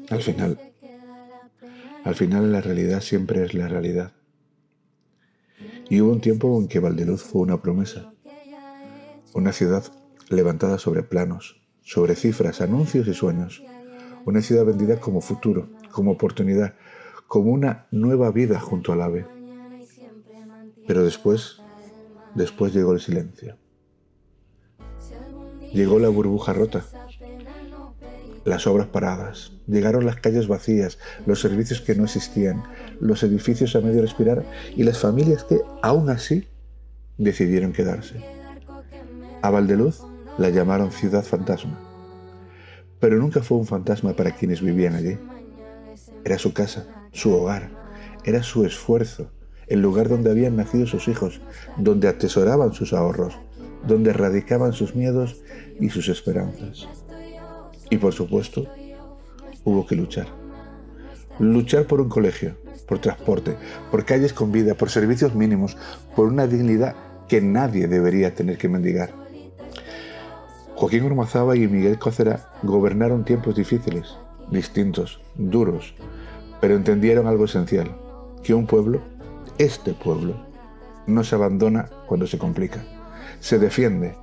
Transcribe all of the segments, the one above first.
Al final, la realidad siempre es la realidad. Y hubo un tiempo en que Valdeluz fue una promesa, una ciudad levantada sobre planos, sobre cifras, anuncios y sueños, una ciudad vendida como futuro, como oportunidad, como una nueva vida junto al ave. Pero después llegó el silencio. Llegó la burbuja rota, las obras paradas, llegaron las calles vacías, los servicios que no existían, los edificios a medio respirar y las familias que, aún así, decidieron quedarse. A Valdeluz la llamaron ciudad fantasma, pero nunca fue un fantasma para quienes vivían allí. Era su casa, su hogar, era su esfuerzo, el lugar donde habían nacido sus hijos, donde atesoraban sus ahorros, donde radicaban sus miedos y sus esperanzas. Y por supuesto, hubo que luchar. Luchar por un colegio, por transporte, por calles con vida, por servicios mínimos, por una dignidad que nadie debería tener que mendigar. Joaquín Ormazábal y Miguel Cócera gobernaron tiempos difíciles, distintos, duros, pero entendieron algo esencial, que un pueblo, este pueblo, no se abandona cuando se complica, se defiende.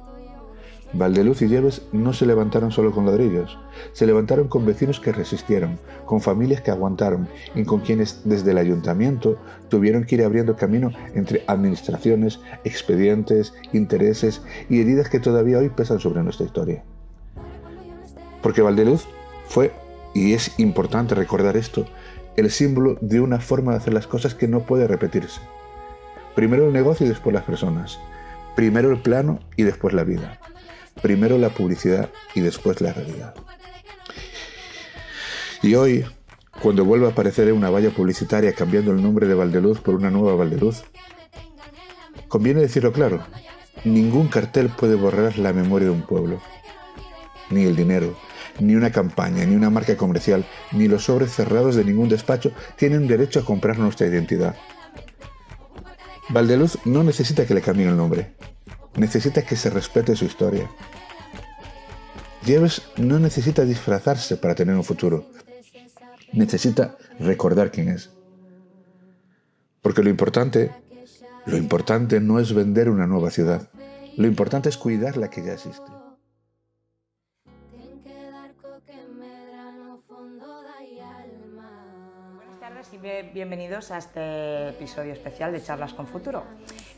Valdeluz y Lleves no se levantaron solo con ladrillos, se levantaron con vecinos que resistieron, con familias que aguantaron y con quienes desde el ayuntamiento tuvieron que ir abriendo camino entre administraciones, expedientes, intereses y heridas que todavía hoy pesan sobre nuestra historia. Porque Valdeluz fue, y es importante recordar esto, el símbolo de una forma de hacer las cosas que no puede repetirse. Primero el negocio y después las personas. Primero el plano y después la vida. Primero la publicidad y después la realidad. Y hoy, cuando vuelve a aparecer una valla publicitaria cambiando el nombre de Valdeluz por una nueva Valdeluz, conviene decirlo claro, ningún cartel puede borrar la memoria de un pueblo. Ni el dinero, ni una campaña, ni una marca comercial, ni los sobres cerrados de ningún despacho tienen derecho a comprar nuestra identidad. Valdeluz no necesita que le cambien el nombre. Necesita que se respete su historia. Lleves no necesita disfrazarse para tener un futuro. Necesita recordar quién es. Porque lo importante no es vender una nueva ciudad. Lo importante es cuidar la que ya existe. Buenas tardes y bienvenidos a este episodio especial de Charlas con Futuro.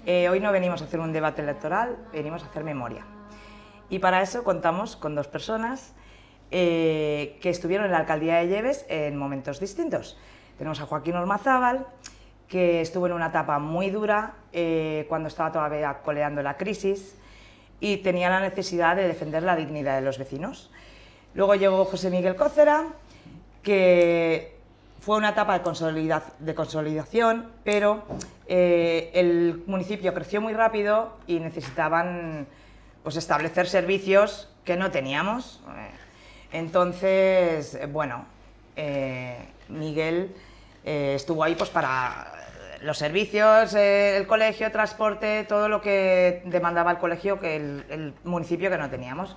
Hoy no venimos a hacer un debate electoral, venimos a hacer memoria. Y para eso contamos con dos personas que estuvieron en la alcaldía de Lleves en momentos distintos. Tenemos a Joaquín Ormazábal, que estuvo en una etapa muy dura cuando estaba todavía coleando la crisis y tenía la necesidad de defender la dignidad de los vecinos. Luego llegó José Miguel Cócera, que fue una etapa de consolidación, pero el municipio creció muy rápido y necesitaban pues, establecer servicios que no teníamos. Entonces, bueno, Miguel estuvo ahí pues, para los servicios, el colegio, transporte, todo lo que demandaba el colegio, que el municipio que no teníamos.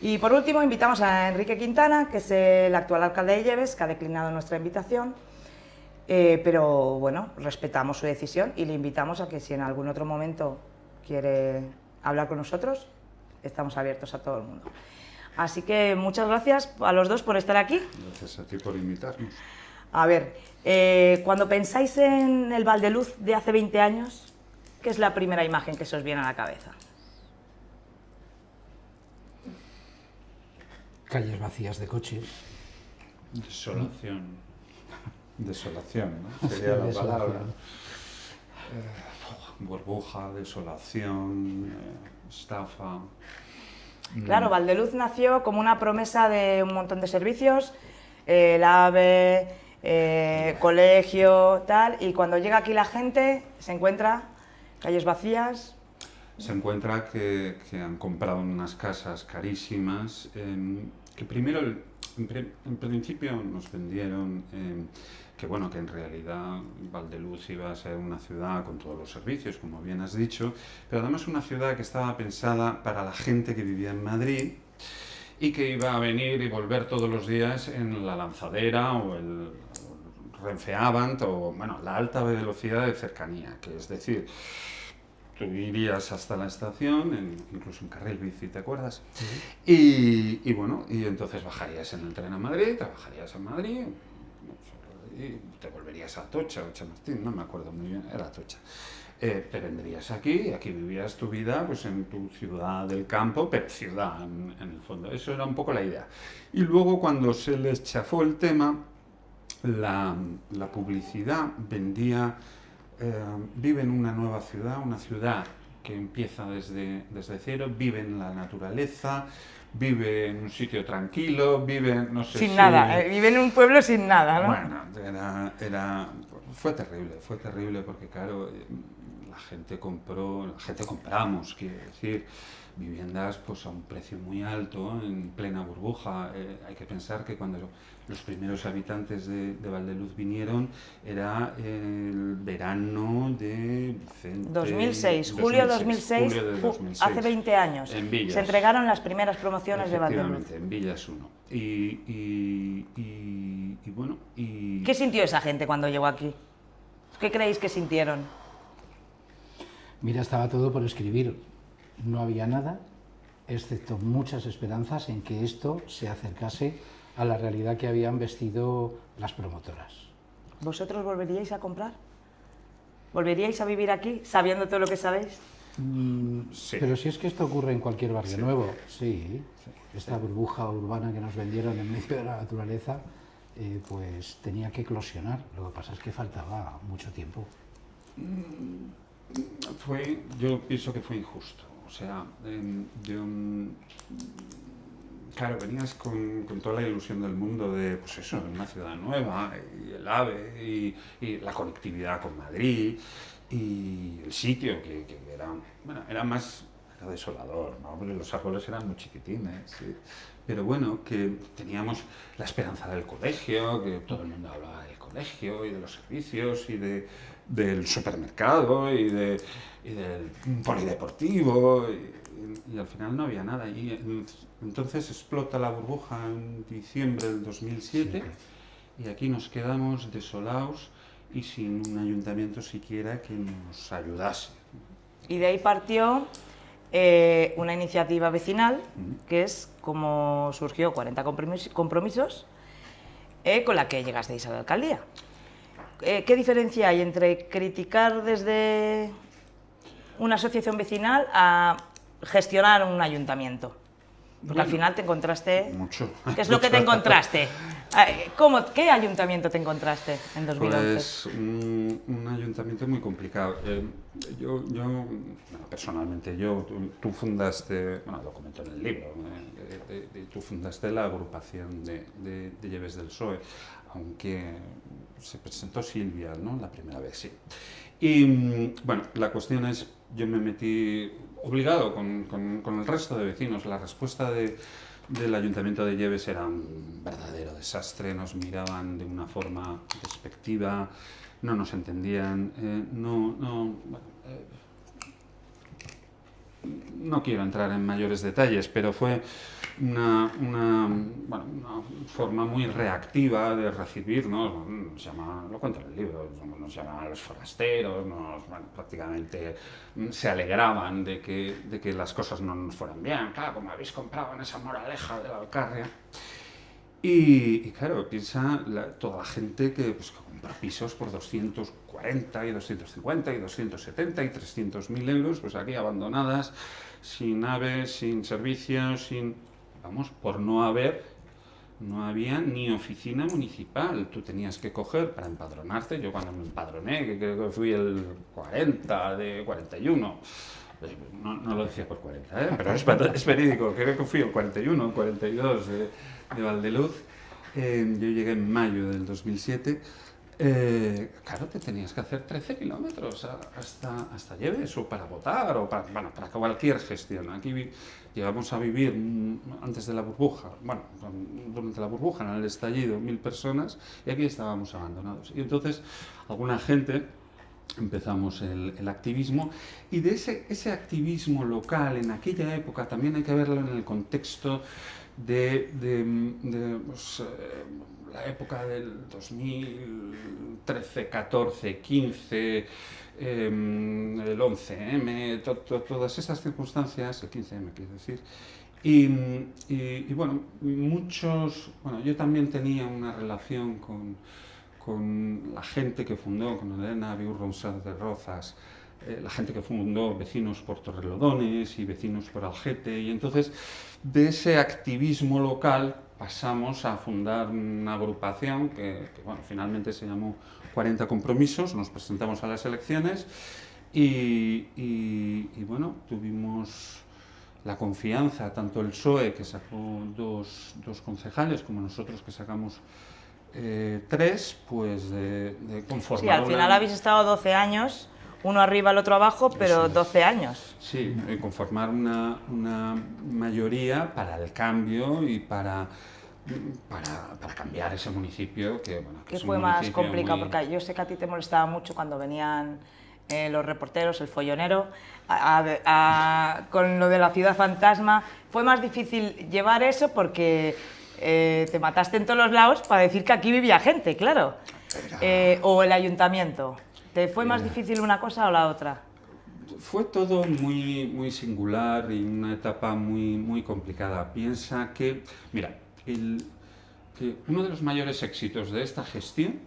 Y por último invitamos a Enrique Quintana, que es el actual alcalde de Lleves, que ha declinado nuestra invitación, pero bueno, respetamos su decisión y le invitamos a que si en algún otro momento quiere hablar con nosotros, estamos abiertos a todo el mundo. Así que muchas gracias a los dos por estar aquí. Gracias a ti por invitarnos. A ver, cuando pensáis en el Valdeluz de hace 20 años, ¿qué es la primera imagen que se os viene a la cabeza? Calles vacías de coches. Desolación. Desolación, ¿no? Sería la palabra. Burbuja, desolación, estafa. Claro, Valdeluz nació como una promesa de un montón de servicios, el AVE, colegio, tal, y cuando llega aquí la gente se encuentra calles vacías. Se encuentra que han comprado unas casas carísimas, que primero, en principio nos vendieron que bueno, que en realidad Valdeluz iba a ser una ciudad con todos los servicios, como bien has dicho, pero además una ciudad que estaba pensada para la gente que vivía en Madrid y que iba a venir y volver todos los días en la Lanzadera o el Renfe Avant o, bueno, la alta velocidad de cercanía, que es decir, tú irías hasta la estación, incluso en carril bici, ¿te acuerdas? Y bueno, y entonces bajarías en el tren a Madrid, trabajarías en Madrid, y te volverías a Atocha o Chamartín, no me acuerdo muy bien, era Atocha. Te vendrías aquí y aquí vivías tu vida pues en tu ciudad del campo, pero ciudad en el fondo. Eso era un poco la idea. Y luego cuando se les chafó el tema, la publicidad vendía, vive en una nueva ciudad, una ciudad que empieza desde cero, vive en la naturaleza, vive en un sitio tranquilo, vive, no sé sin nada, vive en un pueblo sin nada, ¿no? Bueno, fue terrible porque claro, la gente compramos, quiero decir, viviendas pues a un precio muy alto, en plena burbuja. Hay que pensar que cuando los primeros habitantes de Valdeluz vinieron era el verano de Vicente... 2006, julio 2006, hace 20 años. En Villas. Se entregaron las primeras promociones de Valdeluz. Efectivamente, en Villas 1. Y bueno... ¿Qué sintió esa gente cuando llegó aquí? ¿Qué creéis que sintieron? Mira, estaba todo por escribir. No había nada, excepto muchas esperanzas en que esto se acercase a la realidad que habían vestido las promotoras. ¿Vosotros volveríais a comprar? ¿Volveríais a vivir aquí, sabiendo todo lo que sabéis? Sí. Pero si es que esto ocurre en cualquier barrio nuevo, sí. Sí. Esta burbuja urbana que nos vendieron en medio de la naturaleza, pues tenía que eclosionar. Lo que pasa es que faltaba mucho tiempo. Yo pienso que fue injusto. O sea, claro, venías con toda la ilusión del mundo de, pues eso, una ciudad nueva, y el AVE, y la conectividad con Madrid, y el sitio que era, bueno, era desolador, ¿no? Porque los árboles eran muy chiquitines, ¿sí? Pero bueno, que teníamos la esperanza del colegio, que todo el mundo hablaba del colegio y de los servicios y del supermercado y del polideportivo y al final no había nada. Y entonces explota la burbuja en diciembre del 2007 y aquí nos quedamos desolados y sin un ayuntamiento siquiera que nos ayudase. Y de ahí partió una iniciativa vecinal, que es como surgió 40 compromisos, con la que llegasteis a la alcaldía. ¿Qué diferencia hay entre criticar desde una asociación vecinal a gestionar un ayuntamiento? Porque al final te encontraste... Mucho. ¿Qué es lo que te encontraste? ¿Qué ayuntamiento te encontraste en 2011? Pues un ayuntamiento muy complicado. Bueno, personalmente tú fundaste, bueno, lo comento en el libro, tú fundaste la agrupación de Lleves del PSOE, aunque se presentó Silvia, ¿no? La primera vez, sí. Y bueno, la cuestión es, yo me metí obligado con el resto de vecinos. La respuesta del Ayuntamiento de Lleves era un verdadero desastre, nos miraban de una forma despectiva, no nos entendían, no quiero entrar en mayores detalles, pero fue una forma muy reactiva de recibirnos. Lo cuento en el libro, nos llamaban los forasteros, prácticamente se alegraban de que las cosas no nos fueran bien, claro, como habéis comprado en esa Moraleja de la Alcarria. Y claro, piensa toda la gente que compra pisos por 240 y 250 y 270 y 300.000 euros, pues aquí abandonadas, sin AVE, sin servicios, por no había ni oficina municipal. Tú tenías que coger para empadronarte. Yo cuando me empadroné, que creo que fui el 40 de 41, no lo decía por 40, pero es verídico, creo que fui el 41, 42 de Valdeluz. Yo llegué en mayo del 2007. Claro, te tenías que hacer 13 kilómetros hasta Lleves, o para votar, o para cualquier gestión. Aquí llegamos a vivir antes de la burbuja, durante la burbuja, en el estallido, 1000 personas, y aquí estábamos abandonados. Y entonces, alguna gente empezamos el activismo, y de ese activismo local en aquella época también hay que verlo en el contexto pues, la época del 2013, 14, 15, el 11M, todas estas circunstancias, el 15M quiero decir, y bueno, yo también tenía una relación con la gente que fundó, con Elena Biurronsal de Rozas, la gente que fundó Vecinos por Torrelodones y Vecinos por Algete, y entonces de ese activismo local pasamos a fundar una agrupación que bueno, finalmente se llamó 40 Compromisos, nos presentamos a las elecciones y bueno, tuvimos la confianza, tanto el PSOE, que sacó dos concejales, como nosotros, que sacamos 3, pues de conformar. Sí, al final habéis estado 12 años, uno arriba, el otro abajo, pero 12 años. Sí, conformar una mayoría para el cambio y para cambiar ese municipio que, bueno, que ¿Qué es un fue más municipio complicado? muy... Porque yo sé que a ti te molestaba mucho cuando venían los reporteros, el follonero, con lo de la ciudad fantasma. Fue más difícil llevar eso porque te mataste en todos los lados para decir que aquí vivía gente, claro. O el ayuntamiento. ¿Te fue más difícil una cosa o la otra? Fue todo muy singular y una etapa muy complicada. Piensa que, mira, que uno de los mayores éxitos de esta gestión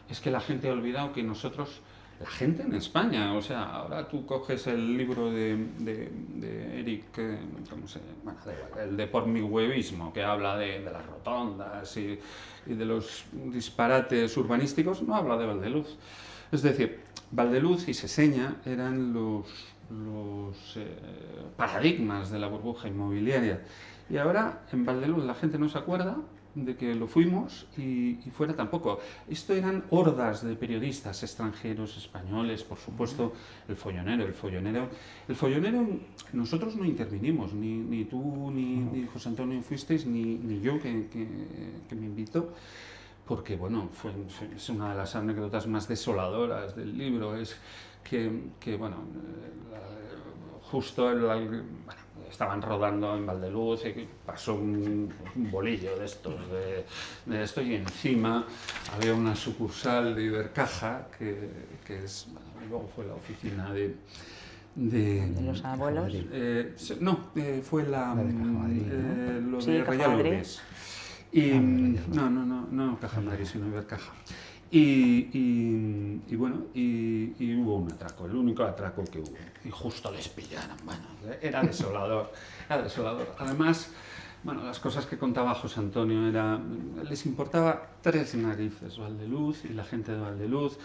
es que la gente ha olvidado que nosotros, la gente en España, o sea, ahora tú coges el libro de Eric, ¿cómo se llama? Bueno, da igual, el de Por mi huevismo, que habla de las rotondas y de los disparates urbanísticos, no habla de Valdeluz. Es decir, Valdeluz y Seseña eran los paradigmas de la burbuja inmobiliaria. Y ahora en Valdeluz la gente no se acuerda de que lo fuimos y fuera tampoco. Esto eran hordas de periodistas extranjeros, españoles, por supuesto, el follonero, nosotros no intervinimos, ni tú ni José Antonio fuisteis, ni yo que me invitó, porque bueno, es una de las anécdotas más desoladoras del libro, es que bueno, justo estaban rodando en Valdeluz y pasó un bolillo de estos, y encima había una sucursal de Ibercaja que es, bueno, luego fue la oficina de los abuelos. Fue la de Caja Madrid, ¿no? lo Sí, de Caja Real Madrid. Urbes. Y no Caja Madrid, sino Ibercaja. Y bueno, y hubo un atraco, el único atraco que hubo, y justo les pillaron. Bueno, era desolador, era desolador. Además, bueno, las cosas que contaba José Antonio les importaba 3 narices Valdeluz y la gente de Valdeluz,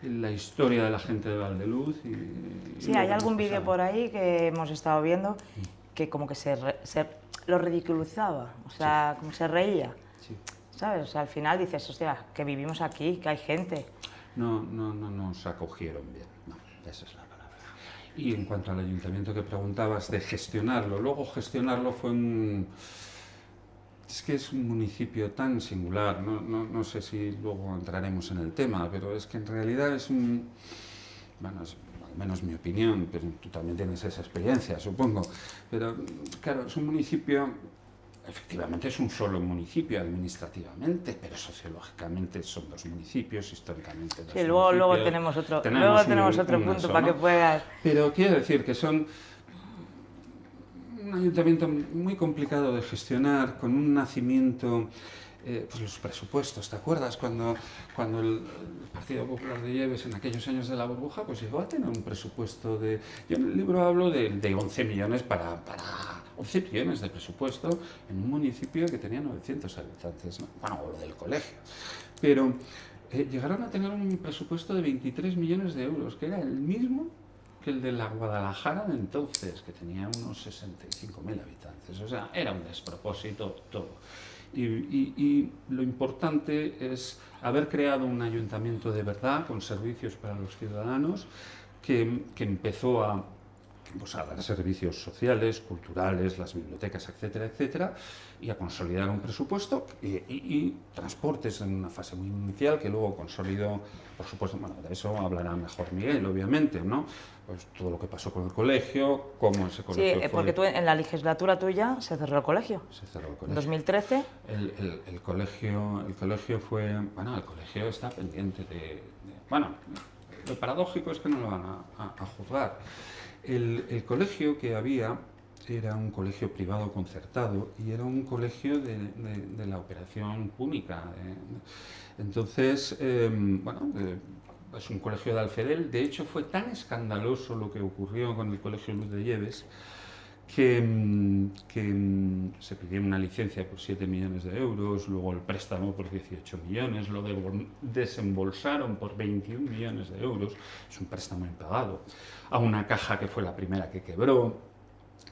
la historia de la gente de Valdeluz. Sí, hay algún vídeo por ahí que hemos estado viendo que como que lo ridiculizaba, o sea, sí, como se reía. Sí. ¿Sabes? O sea, al final dices, hostia, que vivimos aquí, que hay gente. No nos acogieron bien, no, esa es la palabra. Y en cuanto al ayuntamiento que preguntabas de gestionarlo, luego gestionarlo fue es que es un municipio tan singular, no sé si luego entraremos en el tema, pero es que en realidad es bueno, es al menos mi opinión, pero tú también tienes esa experiencia, supongo, pero claro, es un municipio... Efectivamente es un solo municipio administrativamente, pero sociológicamente son 2 municipios, históricamente 2 municipios. Sí, luego tenemos otro punto para que puedas... Pero quiero decir que son un ayuntamiento muy complicado de gestionar, con un nacimiento... pues los presupuestos, ¿te acuerdas? Cuando el Partido Popular de Lleves en aquellos años de la burbuja, pues llegó a tener un presupuesto de... Yo en el libro hablo de 11 millones para 11 millones de presupuesto en un municipio que tenía 900 habitantes, ¿no? Bueno, o lo del colegio. Pero llegaron a tener un presupuesto de 23 millones de euros, que era el mismo que el de la Guadalajara de entonces, que tenía unos 65.000 habitantes. O sea, era un despropósito todo. Y lo importante es haber creado un ayuntamiento de verdad, con servicios para los ciudadanos, que empezó a pues a dar servicios sociales, culturales, las bibliotecas, etcétera, etcétera, y a consolidar un presupuesto y transportes en una fase muy inicial que luego consolidó, por supuesto, bueno, de eso hablará mejor Miguel, obviamente, ¿no? Pues todo lo que pasó con el colegio, cómo ese colegio Sí, porque tú en la legislatura tuya se cerró el colegio. se cerró el En colegio. 2013. El colegio fue, bueno, el colegio está pendiente bueno, lo paradójico es que no lo van a juzgar. El colegio que había era un colegio privado concertado y era un colegio de la operación púnica. Entonces, es un colegio de Alfedel. De hecho, fue tan escandaloso lo que ocurrió con el colegio Luz de Lleves que se pidió una licencia por 7 millones de euros, luego el préstamo por 18 millones, lo desembolsaron por 21 millones de euros, es un préstamo impagado, a una caja que fue la primera que quebró,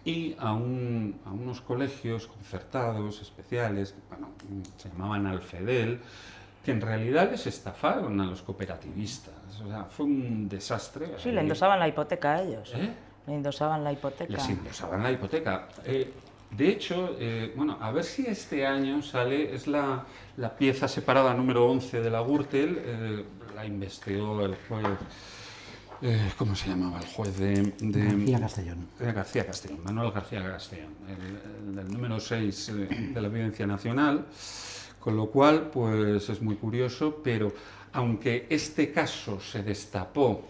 y a unos colegios concertados, especiales, bueno, se llamaban Alfedel, que en realidad les estafaron a los cooperativistas. O sea, fue un desastre. Sí, le endosaban la hipoteca a ellos. ¿Eh? Le endosaban la hipoteca. Les endosaban la hipoteca. De hecho, bueno, a ver si este año sale, es la pieza separada número 11 de la Gürtel, la investigó el juez, ¿cómo se llamaba? El juez García Castellón. García Castellón, Manuel García Castellón, el del número 6 de la Audiencia Nacional, con lo cual, pues es muy curioso, pero aunque este caso se destapó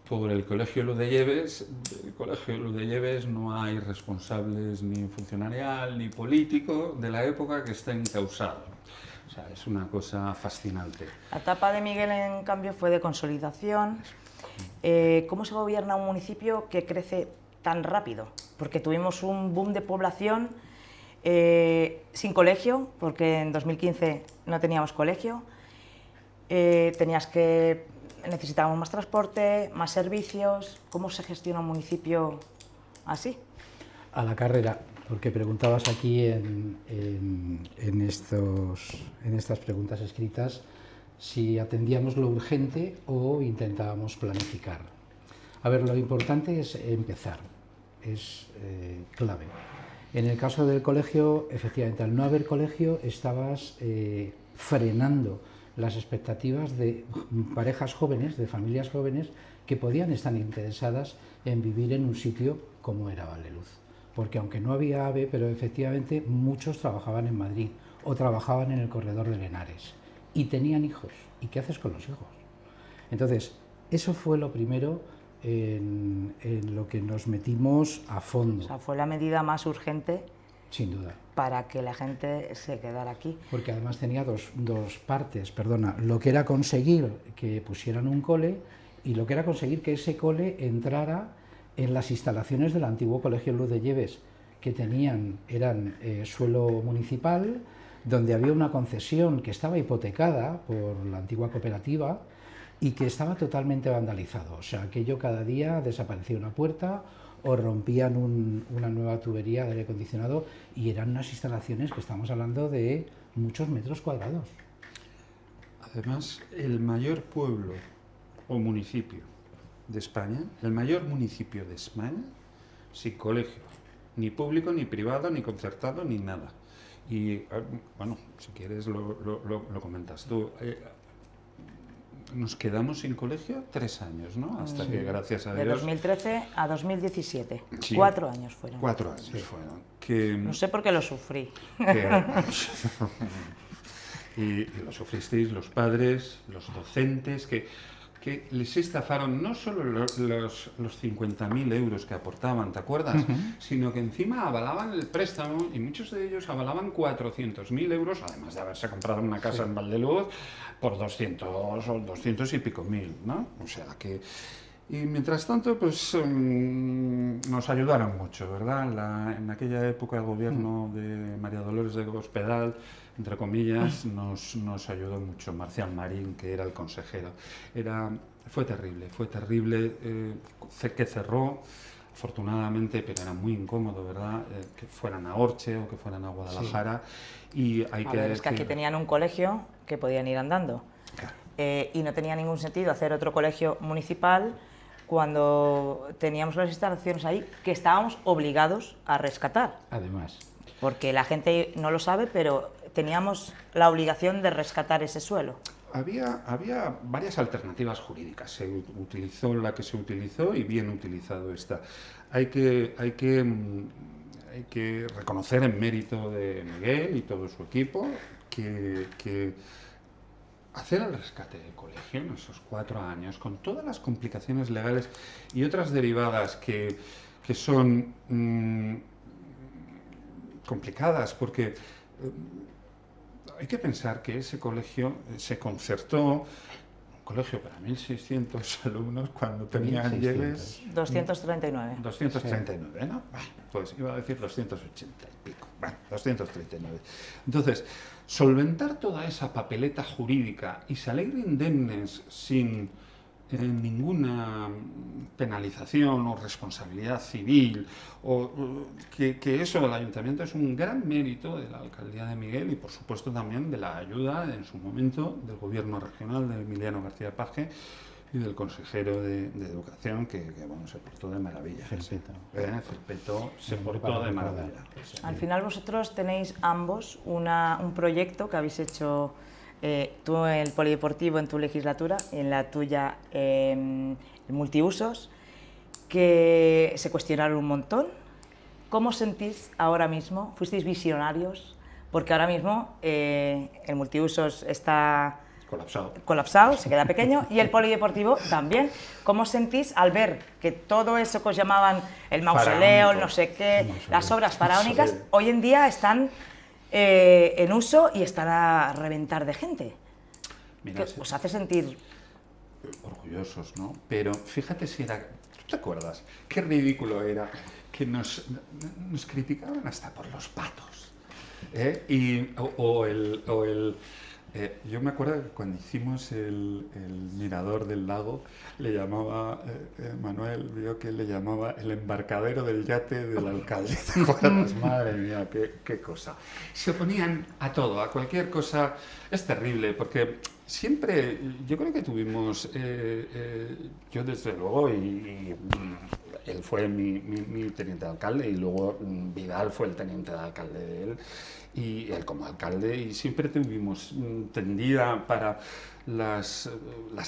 por el Colegio Luz de Lleves, del Colegio Luz de Lleves no hay responsables ni funcionarial ni político de la época que esté encausado. O sea, es una cosa fascinante. La etapa de Miguel, en cambio, fue de consolidación. ¿Cómo se gobierna un municipio que crece tan rápido? Porque tuvimos un boom de población sin colegio, porque en 2015 no teníamos colegio. Necesitábamos más transporte, más servicios. ¿Cómo se gestiona un municipio así? A la carrera, porque preguntabas aquí en estas preguntas escritas si atendíamos lo urgente o intentábamos planificar. A ver, lo importante es empezar, es clave. En el caso del colegio, efectivamente, al no haber colegio, estabas frenando las expectativas de parejas jóvenes, de familias jóvenes, que podían estar interesadas en vivir en un sitio como era Valdeluz. Porque aunque no había AVE, pero efectivamente muchos trabajaban en Madrid o trabajaban en el corredor de Henares y tenían hijos. ¿Y qué haces con los hijos? Entonces, eso fue lo primero en lo que nos metimos a fondo. O sea, fue la medida más urgente. Sin duda. Para que la gente se quedara aquí. Porque además tenía dos partes, perdona, lo que era conseguir que pusieran un cole y lo que era conseguir que ese cole entrara en las instalaciones del antiguo Colegio Luz de Lleves, que eran suelo municipal, donde había una concesión que estaba hipotecada por la antigua cooperativa y que estaba totalmente vandalizado. O sea, aquello cada día desaparecía una puerta o rompían una nueva tubería de aire acondicionado y eran unas instalaciones que estamos hablando de muchos metros cuadrados. Además, el mayor pueblo o municipio de España, el mayor municipio de España, sin colegio, ni público, ni privado, ni concertado, ni nada. Y, bueno, si quieres lo comentas tú. Nos quedamos sin colegio 3 años, ¿no? Hasta que, gracias a Dios... De 2013 a 2017. Sí, 4 años fueron. 4 años fueron. Que, no sé por qué lo sufrí. Y lo sufristeis los padres, los docentes, que les estafaron no solo los 50.000 euros que aportaban, ¿te acuerdas? Sino que encima avalaban el préstamo y muchos de ellos avalaban 400.000 euros, además de haberse comprado una casa en Valdeluz, por 200 o 200 y pico mil, ¿no? O sea que... Y mientras tanto, pues nos ayudaron mucho, ¿verdad? En aquella época el gobierno de María Dolores de Cospedal, entre comillas, nos ayudó mucho. Marcial Marín, que era el consejero. Fue terrible que cerró, afortunadamente, pero era muy incómodo, ¿verdad? Que fueran a Orche o que fueran a Guadalajara. Sí. Y hay que ver, es que aquí tenían un colegio que podían ir andando. Claro. Y no tenía ningún sentido hacer otro colegio municipal cuando teníamos las instalaciones ahí que estábamos obligados a rescatar. Además. Porque la gente no lo sabe, pero teníamos la obligación de rescatar ese suelo. Había varias alternativas jurídicas. Se utilizó la que se utilizó y bien utilizado está. Hay que reconocer el mérito de Miguel y todo su equipo que hacer el rescate del colegio en esos 4 años, con todas las complicaciones legales y otras derivadas que son complicadas, porque hay que pensar que ese colegio se concertó, un colegio para 1.600 alumnos, cuando tenían lleves 239. 239, ¿no? Bueno, pues iba a decir 280 y pico, bueno, 239. Entonces, solventar toda esa papeleta jurídica y salir indemnes sin ninguna penalización o responsabilidad civil, que eso del ayuntamiento es un gran mérito de la alcaldía de Miguel y por supuesto también de la ayuda en su momento del gobierno regional de Emiliano García Paje y del consejero de Educación que bueno, se portó de maravilla. Felpeto se portó de maravilla. Al final vosotros tenéis ambos un proyecto que habéis hecho, tú en el polideportivo en tu legislatura y en la tuya el multiusos, que se cuestionaron un montón. ¿Cómo sentís ahora mismo? ¿Fuisteis visionarios? Porque ahora mismo el multiusos está colapsado, se queda pequeño, y el polideportivo también. ¿Cómo sentís al ver que todo eso que os llamaban el mausoleo, el no sé qué, las obras faraónicas, hoy en día están en uso y están a reventar de gente? Mira, que os hace sentir orgullosos, ¿no? Pero fíjate si era... ¿Tú te acuerdas? Qué ridículo era que nos criticaban hasta por los patos. Yo me acuerdo que cuando hicimos el mirador del lago, le llamaba, Manuel vio que le llamaba el embarcadero del yate del alcalde. Madre mía, qué cosa. Se oponían a todo, a cualquier cosa. Es terrible, porque siempre, yo creo que tuvimos, yo desde luego, y él fue mi teniente de alcalde, y luego Vidal fue el teniente de alcalde de él, y él como alcalde, y siempre tuvimos tendida para las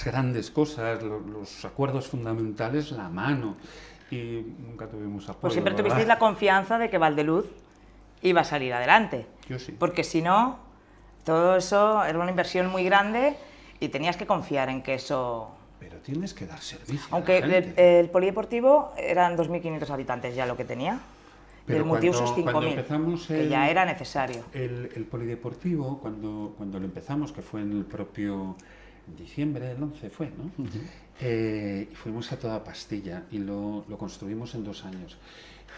grandes cosas, los acuerdos fundamentales, la mano, y nunca tuvimos apoyo. Pues siempre ¿verdad? tuvisteis la confianza de que Valdeluz iba a salir adelante. Yo sí. Porque si no, todo eso era una inversión muy grande y tenías que confiar en que eso... Pero tienes que dar servicio Aunque a la gente. el polideportivo eran 2.500 habitantes ya lo que tenía. Pero el multiusos cuando 5.000, empezamos que ya era necesario. El polideportivo, cuando lo empezamos, que fue en el propio diciembre del 11 fue, ¿no? Y fuimos a toda pastilla y lo construimos en 2 años.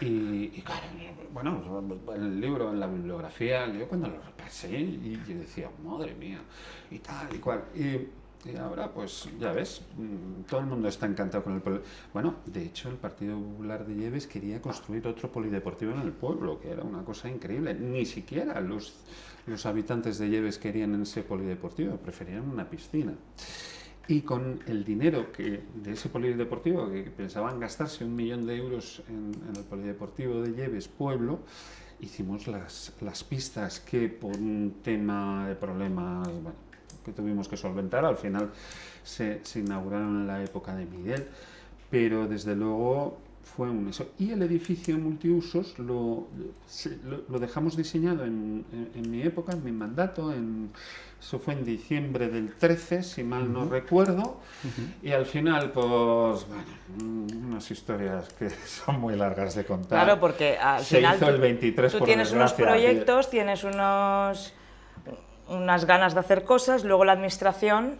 Y claro, bueno, el libro, en la bibliografía, yo cuando lo repasé, y yo decía, madre mía, y tal y cual. Y ahora, pues ya ves, todo el mundo está encantado con el polideportivo. Bueno, de hecho, el Partido Popular de Lleves quería construir otro polideportivo en el pueblo, que era una cosa increíble. Ni siquiera los habitantes de Lleves querían ese polideportivo, preferían una piscina. Y con el dinero de ese polideportivo, que pensaban gastarse 1 millón de euros en el polideportivo de Lleves Pueblo, hicimos las pistas que por un tema de problemas, bueno, que tuvimos que solventar, al final se inauguraron en la época de Miguel, pero desde luego fue un eso. Y el edificio multiusos lo dejamos diseñado en mi época, en mi mandato, eso fue en diciembre del 13, si mal no recuerdo, y al final, pues, bueno, unas historias que son muy largas de contar. Claro, porque al se final hizo el 23, tú por tienes unos desgracia. proyectos, tienes unas ganas de hacer cosas, luego la administración,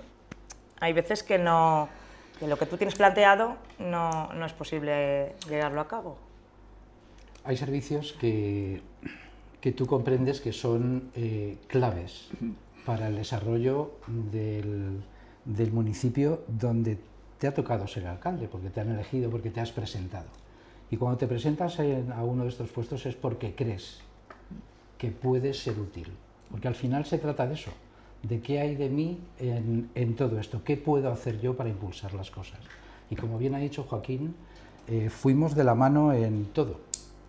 hay veces que lo que tú tienes planteado no es posible llevarlo a cabo. Hay servicios que tú comprendes que son claves para el desarrollo del municipio donde te ha tocado ser alcalde, porque te han elegido, porque te has presentado. Y cuando te presentas a uno de estos puestos es porque crees que puedes ser útil. Porque al final se trata de eso, de qué hay de mí en todo esto, qué puedo hacer yo para impulsar las cosas. Y como bien ha dicho Joaquín, fuimos de la mano en todo,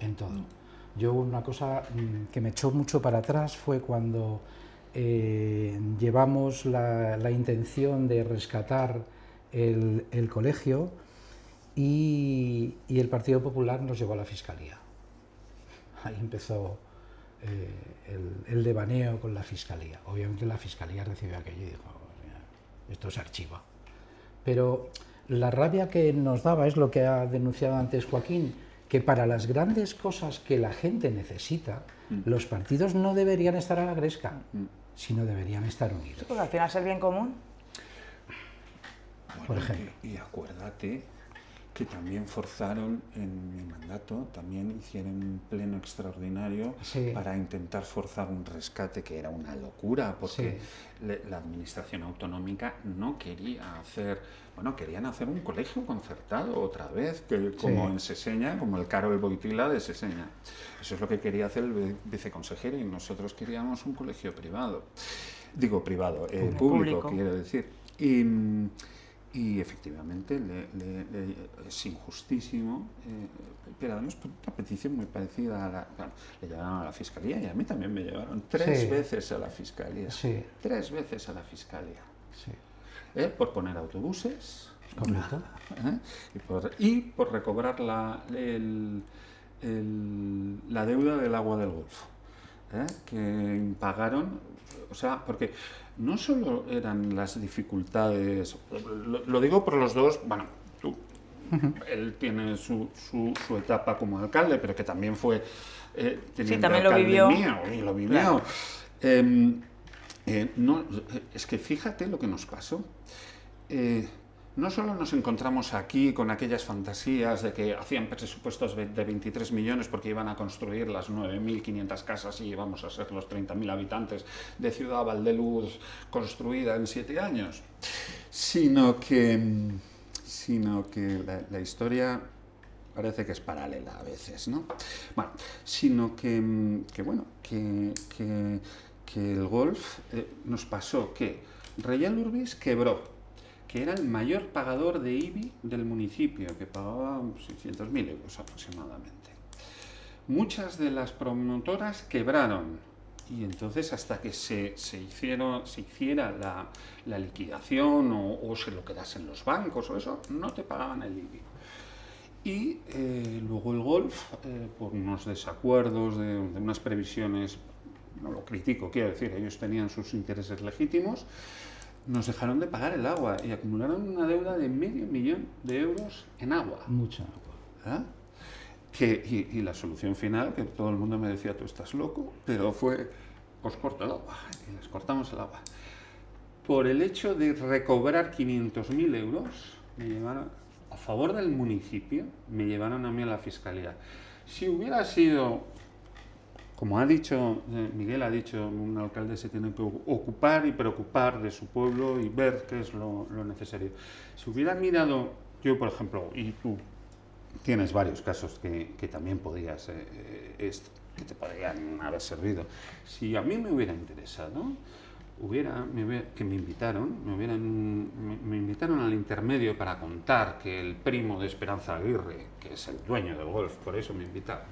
en todo. Yo una cosa que me echó mucho para atrás fue cuando llevamos la intención de rescatar el colegio y el Partido Popular nos llevó a la Fiscalía. Ahí empezó el devaneo con la Fiscalía. Obviamente la Fiscalía recibió aquello y dijo, esto se archiva. Pero la rabia que nos daba es lo que ha denunciado antes Joaquín, que para las grandes cosas que la gente necesita, los partidos no deberían estar a la gresca, sino deberían estar unidos. Sí, porque al final es el bien común. Bueno, Por ejemplo. y acuérdate que también forzaron en mi mandato, también hicieron un pleno extraordinario Sí. para intentar forzar un rescate que era una locura, porque la administración autonómica no quería hacer, bueno, querían hacer un colegio concertado otra vez, que, como en Seseña, como el Caro el Boitila de Seseña. Eso es lo que quería hacer el viceconsejero y nosotros queríamos un colegio privado. Digo privado, público, quiero decir. Y efectivamente es injustísimo, pero además una petición muy parecida a le llevaron a la Fiscalía y a mí también me llevaron tres veces a la Fiscalía. Sí. 3 veces a la Fiscalía. Sí. Por poner autobuses. Correcto. Y por recobrar la deuda del agua del Golfo. Que pagaron, o sea, porque no solo eran las dificultades, lo digo por los dos, bueno, él tiene su etapa como alcalde, pero que también fue teniente también lo alcalde vivió. mío, y lo vivió. Claro. No, es que fíjate lo que nos pasó. No solo nos encontramos aquí con aquellas fantasías de que hacían presupuestos de 23 millones porque iban a construir las 9.500 casas y íbamos a ser los 30.000 habitantes de Ciudad Valdeluz construida en 7 años, sino que la historia parece que es paralela a veces, ¿no? Bueno, sino que el golf nos pasó que Reyal Urbis quebró, que era el mayor pagador de IBI del municipio, que pagaba 600.000 euros aproximadamente. Muchas de las promotoras quebraron y entonces hasta que se hiciera la liquidación o se lo quedasen los bancos o eso, no te pagaban el IBI. Y luego el golf, por unos desacuerdos de unas previsiones, no lo critico, quiero decir, ellos tenían sus intereses legítimos, nos dejaron de pagar el agua y acumularon una deuda de $500.000 de euros en agua. Mucha agua. Y la solución final, que todo el mundo me decía, tú estás loco, pero fue, os corto el agua. Y les cortamos el agua. Por el hecho de recobrar 500.000 euros, me llevaron, a favor del municipio, me llevaron a mí a la Fiscalía. Si hubiera sido, como ha dicho, Miguel ha dicho, un alcalde se tiene que ocupar y preocupar de su pueblo y ver qué es lo necesario. Si hubiera mirado, yo por ejemplo, y tú tienes varios casos que también podías, que te podrían haber servido. Si a mí me hubiera interesado, que me invitaron al intermedio para contar que el primo de Esperanza Aguirre, que es el dueño del golf, por eso me invitaron,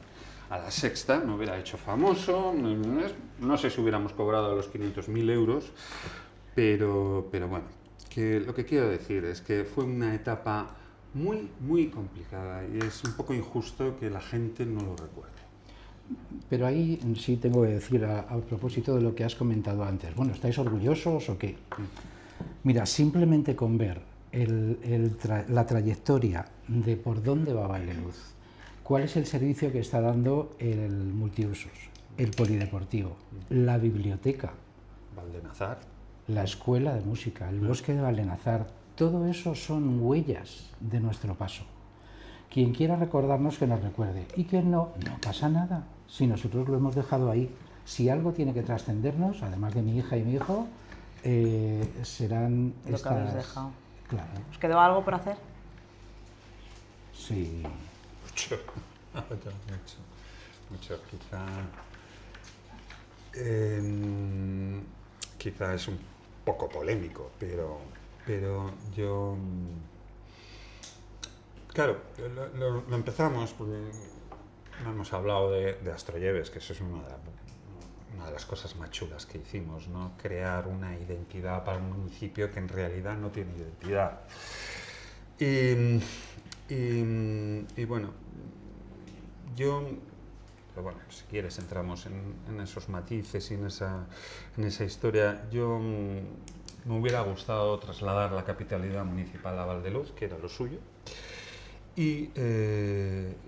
a la Sexta, me hubiera hecho famoso, no sé si hubiéramos cobrado los 500.000 euros, pero bueno, que lo que quiero decir es que fue una etapa muy, muy complicada y es un poco injusto que la gente no lo recuerde. Pero ahí sí tengo que decir, a propósito de lo que has comentado antes, bueno, ¿estáis orgullosos o qué? Mira, simplemente con ver la trayectoria de por dónde va Valdeluz, cuál es el servicio que está dando el multiusos, el polideportivo, la biblioteca, Valdenazar, la escuela de música, el bosque de Valdenazar, todo eso son huellas de nuestro paso. Quien quiera recordarnos que nos recuerde y quien no, no pasa nada. Si nosotros lo hemos dejado ahí, si algo tiene que trascendernos, además de mi hija y mi hijo, serán Lo que habéis dejado. Claro. ¿Os quedó algo por hacer? Sí. Mucho. Quizá es un poco polémico, pero yo Claro, lo empezamos porque no hemos hablado de Astroyeves, que eso es una de las cosas más chulas que hicimos, ¿no? Crear una identidad para un municipio que en realidad no tiene identidad. Y bueno, pero bueno, si quieres entramos en esos matices y en esa historia. Yo me hubiera gustado trasladar la capitalidad municipal a Valdeluz, que era lo suyo. Y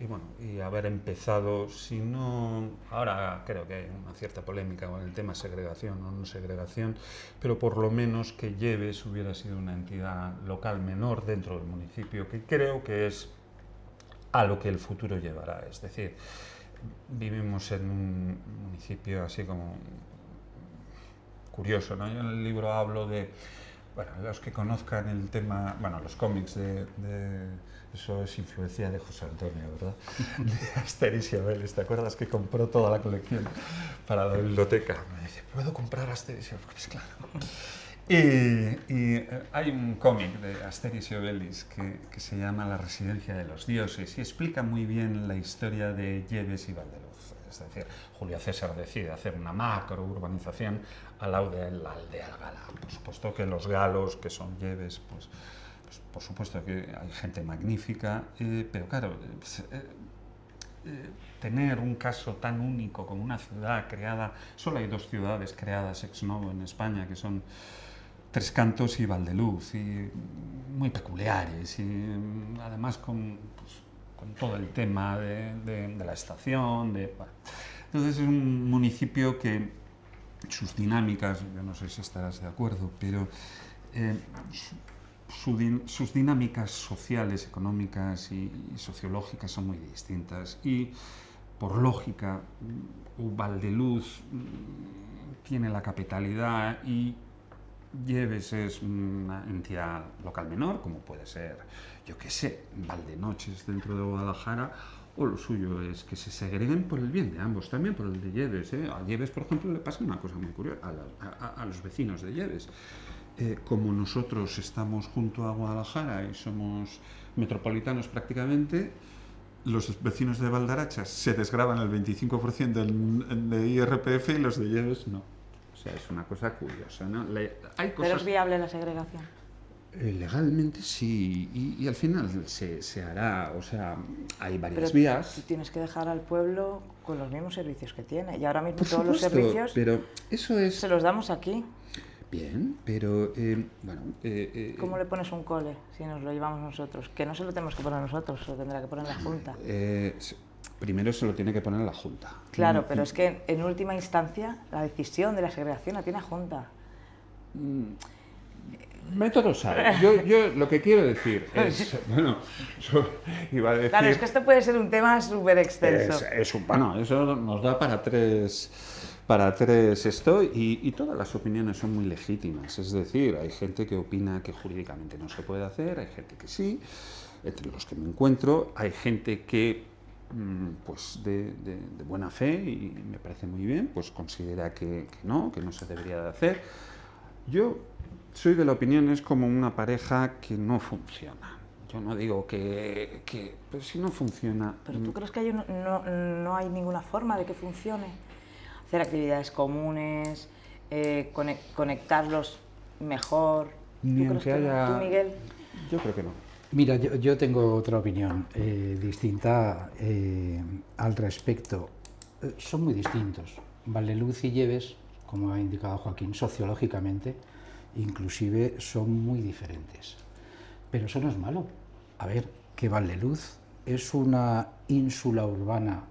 bueno, y haber empezado, si no, ahora creo que hay una cierta polémica con el tema segregación o no segregación, pero por lo menos que Lleves hubiera sido una entidad local menor dentro del municipio, que creo que es a lo que el futuro llevará. Es decir, vivimos en un municipio así como curioso, ¿no? Yo en el libro hablo de, bueno, los que conozcan el tema, bueno, los cómics eso es influencia de José Antonio, ¿verdad? De Asterix y Obelix, ¿te acuerdas que compró toda la colección para la biblioteca? Me dice, ¿puedo comprar Asterix y Obelix? Pues claro. Y hay un cómic de Asterix y Obelix que se llama La residencia de los dioses y explica muy bien la historia de Lleves y Valdeluz. Es decir, Julio César decide hacer una macro urbanización al lado de la aldea gala. Por supuesto que los galos, que son Lleves, pues por supuesto que hay gente magnífica, pero claro, tener un caso tan único como una ciudad creada, solo hay 2 ciudades creadas ex novo en España, que son Tres Cantos y Valdeluz, y muy peculiares, y además con todo el tema de la estación. Bueno. Entonces es un municipio que sus dinámicas, yo no sé si estarás de acuerdo, pero sus dinámicas sociales, económicas y sociológicas son muy distintas. Y por lógica, Valdeluz tiene la capitalidad y Lleves es una entidad local menor, como puede ser, yo qué sé, Valdenoches dentro de Guadalajara, o lo suyo es que se segreguen por el bien de ambos, también por el de Lleves. A Lleves, por ejemplo, le pasa una cosa muy curiosa a los vecinos de Lleves. Como nosotros estamos junto a Guadalajara y somos metropolitanos prácticamente, los vecinos de Valdarachas se desgravan el 25% de IRPF y los de Lleves no. O sea, es una cosa curiosa, ¿no? Hay cosas... ¿Pero es viable la segregación? Legalmente sí, y al final se hará, o sea, hay varias Pero vías. tú tienes que dejar al pueblo con los mismos servicios que tiene, y ahora mismo Por todos supuesto, los servicios pero eso es... se los damos aquí. Bien, pero bueno... ¿Cómo le pones un cole si nos lo llevamos nosotros? Que no se lo tenemos que poner nosotros, se lo tendrá que poner la Junta. Primero se lo tiene que poner la Junta. Claro, pero es que en última instancia la decisión de la segregación la tiene la Junta. Métodos hay. Yo lo que quiero decir es... Bueno, yo iba a decir... Claro, es que esto puede ser un tema súper extenso. Bueno, eso nos da para tres esto, y todas las opiniones son muy legítimas. Es decir, hay gente que opina que jurídicamente no se puede hacer, hay gente que sí, entre los que me encuentro, hay gente que pues de buena fe, y me parece muy bien, pues considera que no se debería de hacer. Yo soy de la opinión, es como una pareja que no funciona. Yo no digo que pero si no funciona... ¿Pero tú crees que no hay ninguna forma de que funcione? Hacer actividades comunes, conectarlos mejor. Ni ¿Tú aunque crees que haya... no? ¿Tú, Miguel? Yo creo que no. Mira, yo tengo otra opinión distinta al respecto. Son muy distintos. Valdeluz y Lleves, como ha indicado Joaquín, sociológicamente, inclusive son muy diferentes. Pero eso no es malo. A ver, que Valdeluz es una ínsula urbana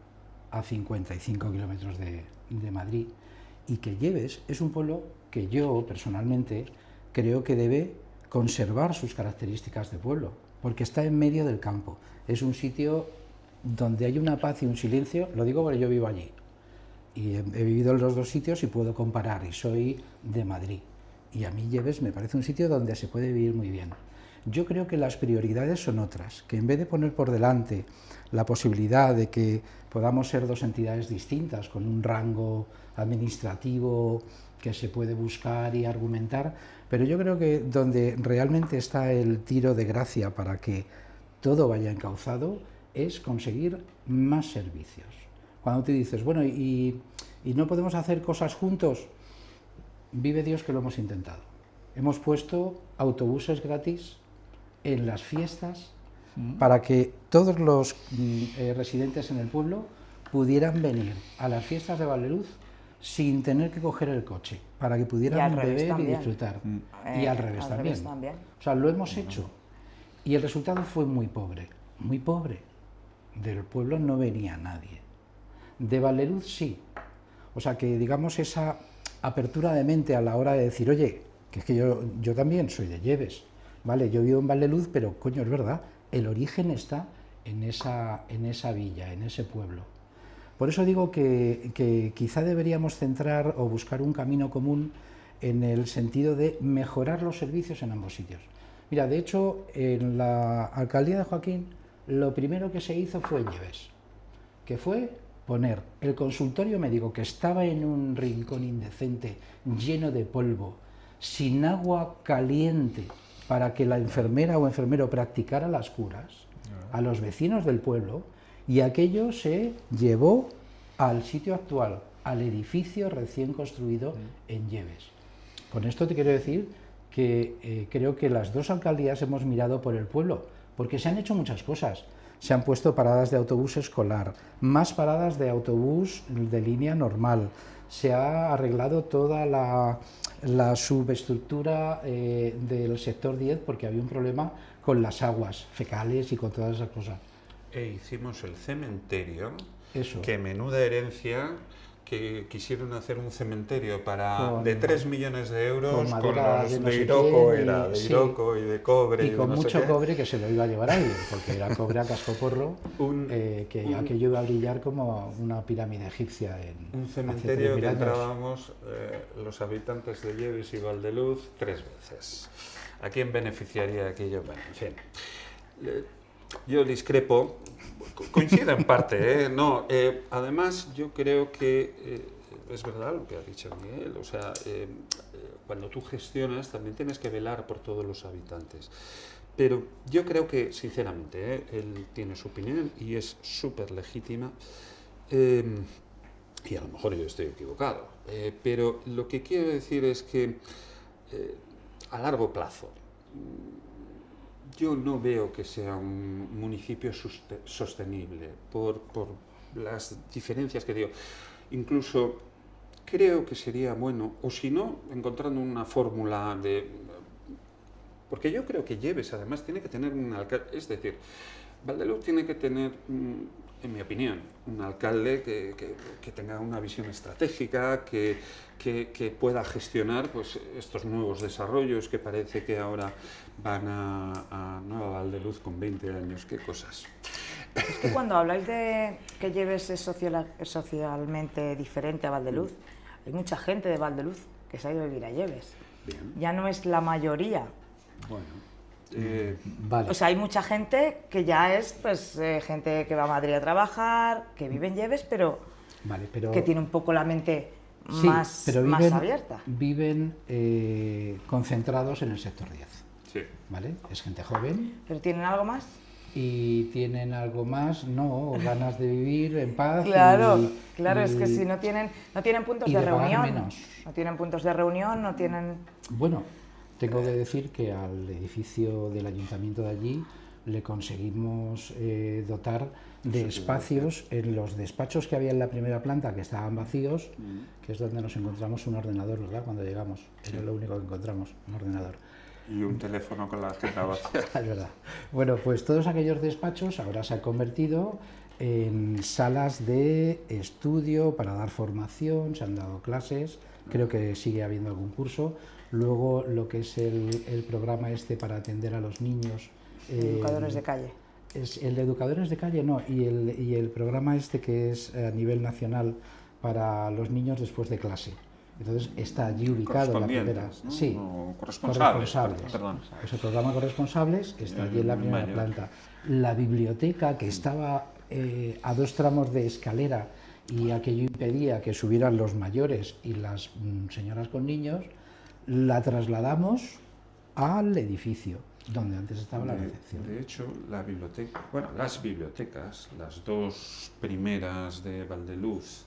a 55 kilómetros de Madrid, y que Lleves es un pueblo que yo personalmente creo que debe conservar sus características de pueblo, porque está en medio del campo. Es un sitio donde hay una paz y un silencio, lo digo porque yo vivo allí, y he vivido en los 2 sitios y puedo comparar, y soy de Madrid, y a mí Lleves me parece un sitio donde se puede vivir muy bien. Yo creo que las prioridades son otras, que en vez de poner por delante la posibilidad de que podamos ser 2 entidades distintas, con un rango administrativo que se puede buscar y argumentar, pero yo creo que donde realmente está el tiro de gracia para que todo vaya encauzado, es conseguir más servicios. Cuando tú dices, bueno, ¿y no podemos hacer cosas juntos? Vive Dios que lo hemos intentado. Hemos puesto autobuses gratis en las fiestas para que todos los residentes en el pueblo pudieran venir a las fiestas de Valdeluz sin tener que coger el coche, para que pudieran beber y disfrutar. Y al revés también. O sea, lo hemos hecho. Y el resultado fue muy pobre, muy pobre. Del pueblo no venía nadie. De Valdeluz sí. O sea, que digamos esa apertura de mente a la hora de decir, oye, que es que yo también soy de Lleves, ¿vale? Yo vivo en Valdeluz, pero coño, es verdad, el origen está en esa villa, en ese pueblo. Por eso digo que quizá deberíamos centrar o buscar un camino común en el sentido de mejorar los servicios en ambos sitios. Mira, de hecho, en la alcaldía de Joaquín, lo primero que se hizo fue en Lleves, que fue poner el consultorio médico, que estaba en un rincón indecente, lleno de polvo, sin agua caliente, para que la enfermera o enfermero practicara las curas, a los vecinos del pueblo, y aquello se llevó al sitio actual, al edificio recién construido en Lleves. Con esto te quiero decir que creo que las dos alcaldías hemos mirado por el pueblo, porque se han hecho muchas cosas. Se han puesto paradas de autobús escolar, más paradas de autobús de línea normal, se ha arreglado toda la subestructura del sector 10 porque había un problema con las aguas fecales y con todas esas cosas. E hicimos el cementerio, Eso. que menuda herencia, que quisieron hacer un cementerio de 3 millones de euros con los de no sé Iroco, quién, era de sí. Iroco y de cobre. Y con de no mucho sé qué. cobre que se lo iba a llevar alguien, porque era cobre a cascoporro, aquello iba a brillar como una pirámide egipcia. Un cementerio que entrábamos los habitantes de Lleves y Valdeluz 3 veces. ¿A quién beneficiaría aquello? Bueno, en fin. Yo discrepo, coincido en parte, ¿eh? No, además yo creo que es verdad lo que ha dicho Miguel, o sea, cuando tú gestionas también tienes que velar por todos los habitantes. Pero yo creo que, sinceramente, él tiene su opinión y es súper legítima, y a lo mejor yo estoy equivocado, pero lo que quiero decir es que a largo plazo, yo no veo que sea un municipio sostenible por las diferencias que digo. Incluso creo que sería bueno, o si no, encontrando una fórmula de... Porque yo creo que Lleves, además, tiene que tener un alcalde, es decir, Valdeluz tiene que tener, en mi opinión, un alcalde que tenga una visión estratégica, que pueda gestionar pues, estos nuevos desarrollos que parece que ahora van a Nueva Valdeluz con 20 años. ¿Qué cosas? Es que cuando habláis de que Lleves es socialmente diferente a Valdeluz, hay mucha gente de Valdeluz que se ha ido a vivir a Lleves. Bien. Ya no es la mayoría. Bueno, Vale. O sea, hay mucha gente que ya es pues gente que va a Madrid a trabajar, que vive en Lleves, pero, Vale, pero que tiene un poco la mente sí, más, pero más abierta. viven concentrados en el sector 10. sí. ¿Vale? Es gente joven ¿Pero tienen algo más? y tienen algo más, no, ganas de vivir en paz. Claro, y- claro, es que y- si no tienen puntos y de de pagar reunión, menos. no tienen puntos de reunión, no tienen... Bueno, tengo que decir que al edificio del ayuntamiento de allí le conseguimos dotar de espacios en los despachos que había en la primera planta, que estaban vacíos, que es donde nos encontramos un ordenador, ¿verdad? Cuando llegamos, era lo único que encontramos, un ordenador. Y un teléfono con la agenda vacía. Es verdad. Bueno, pues todos aquellos despachos ahora se han convertido en salas de estudio para dar formación, se han dado clases, creo que sigue habiendo algún curso. Luego lo que es el programa este para atender a los niños. Educadores de calle. Es el de educadores de calle, no, y el programa este que es a nivel nacional para los niños después de clase. Entonces está allí ubicado en la primera. Correspondientes, ¿no? Sí, O corresponsables, perdón. Ese programa corresponsables está allí en la primera mayor. planta. La biblioteca, que estaba a 2 tramos de escalera y aquello impedía que subieran los mayores y las señoras con niños, la trasladamos al edificio. Donde antes estaba la recepción. De hecho, la biblioteca, bueno, las bibliotecas, las dos primeras de Valdeluz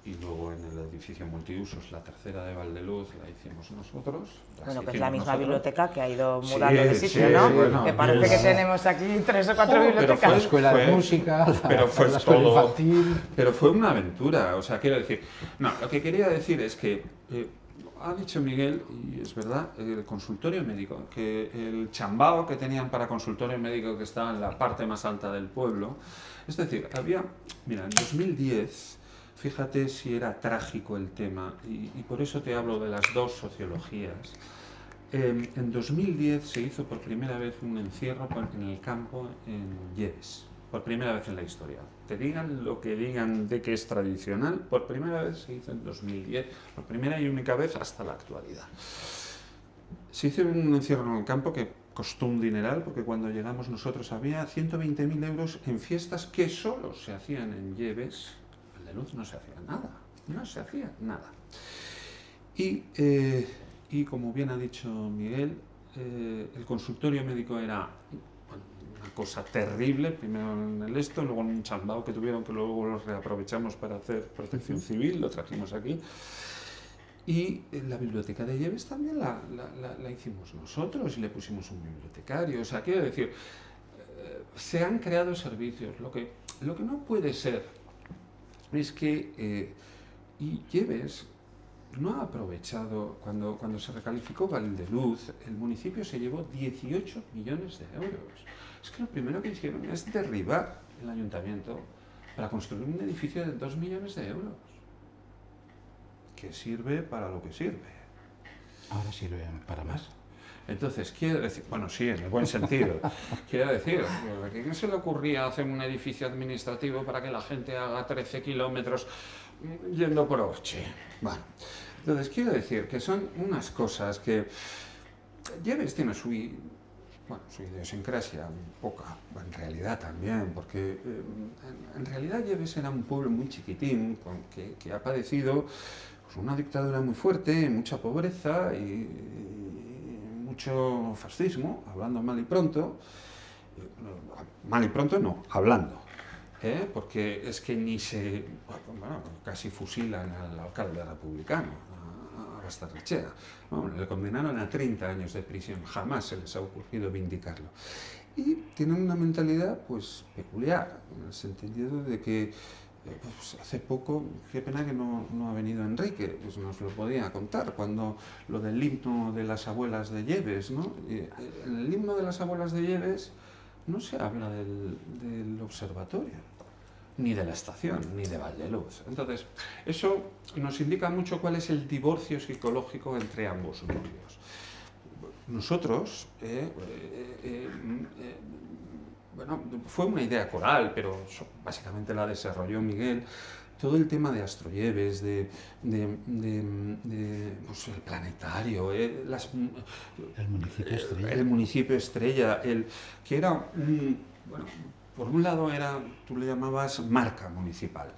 y luego en el edificio multiusos, la tercera de Valdeluz la hicimos nosotros. Bueno, que es la misma biblioteca que ha ido mudando de sitio, sí, ¿no? bueno, que parece que tenemos aquí 3 o 4 bibliotecas. La escuela de música, pero fue la escuela todo, infantil. pero fue una aventura, o sea, quiero decir, no, lo que quería decir es que ha dicho Miguel, y es verdad, el consultorio médico, que el chambao que tenían para consultorio médico que estaba en la parte más alta del pueblo, es decir, había, mira, en 2010, fíjate si era trágico el tema, y por eso te hablo de las dos sociologías. En 2010 se hizo por primera vez un encierro en el campo en Lleves, por primera vez en la historia. Te digan lo que digan de que es tradicional, por primera vez se hizo en 2010, por primera y única vez hasta la actualidad. Se hizo un encierro en el campo que costó un dineral, porque cuando llegamos nosotros había 120.000 euros en fiestas que solo se hacían en Lleves. De luz no se hacía nada, no se hacía nada. Y como bien ha dicho Miguel, el consultorio médico era una cosa terrible, primero en el esto, luego en un chambao que tuvieron, que luego lo reaprovechamos para hacer protección civil, lo trajimos aquí. Y la biblioteca de Lleves también la hicimos nosotros y le pusimos un bibliotecario. O sea, quiero decir, se han creado servicios. Lo que no puede ser es que Lleves no ha aprovechado, cuando se recalificó Valdeluz, el municipio se llevó 18 millones de euros. Es que lo primero que hicieron es derribar el ayuntamiento para construir un edificio de 2 millones de euros, que sirve para lo que sirve. Ahora sirve para más. Entonces, quiero decir, bueno, sí, en el buen sentido, quiero decir, ¿a quién se le ocurría hacer un edificio administrativo para que la gente haga 13 kilómetros yendo por Orche? Bueno, entonces quiero decir que son unas cosas que Lleves tiene su idiosincrasia, poca, en realidad también, porque en realidad Lleves era un pueblo muy chiquitín, que ha padecido pues, una dictadura muy fuerte, mucha pobreza y mucho fascismo, hablando mal y pronto no, hablando, porque es que casi fusilan al alcalde republicano, a Basterrechea. Bueno, le condenaron a 30 años de prisión, jamás se les ha ocurrido vindicarlo. Y tienen una mentalidad pues peculiar, en el sentido de que pues hace poco, qué pena que no ha venido Enrique, pues nos lo podía contar, cuando lo del himno de las abuelas de Lleves, ¿no? En el himno de las abuelas de Lleves no se habla del observatorio, ni de la estación, ni de Valdeluz. Entonces, eso nos indica mucho cuál es el divorcio psicológico entre ambos núcleos. Nosotros, bueno, fue una idea coral, pero básicamente la desarrolló Miguel, todo el tema de Astroyeves, pues el planetario, el municipio estrella. El municipio estrella, que era bueno, por un lado tú le llamabas marca municipal,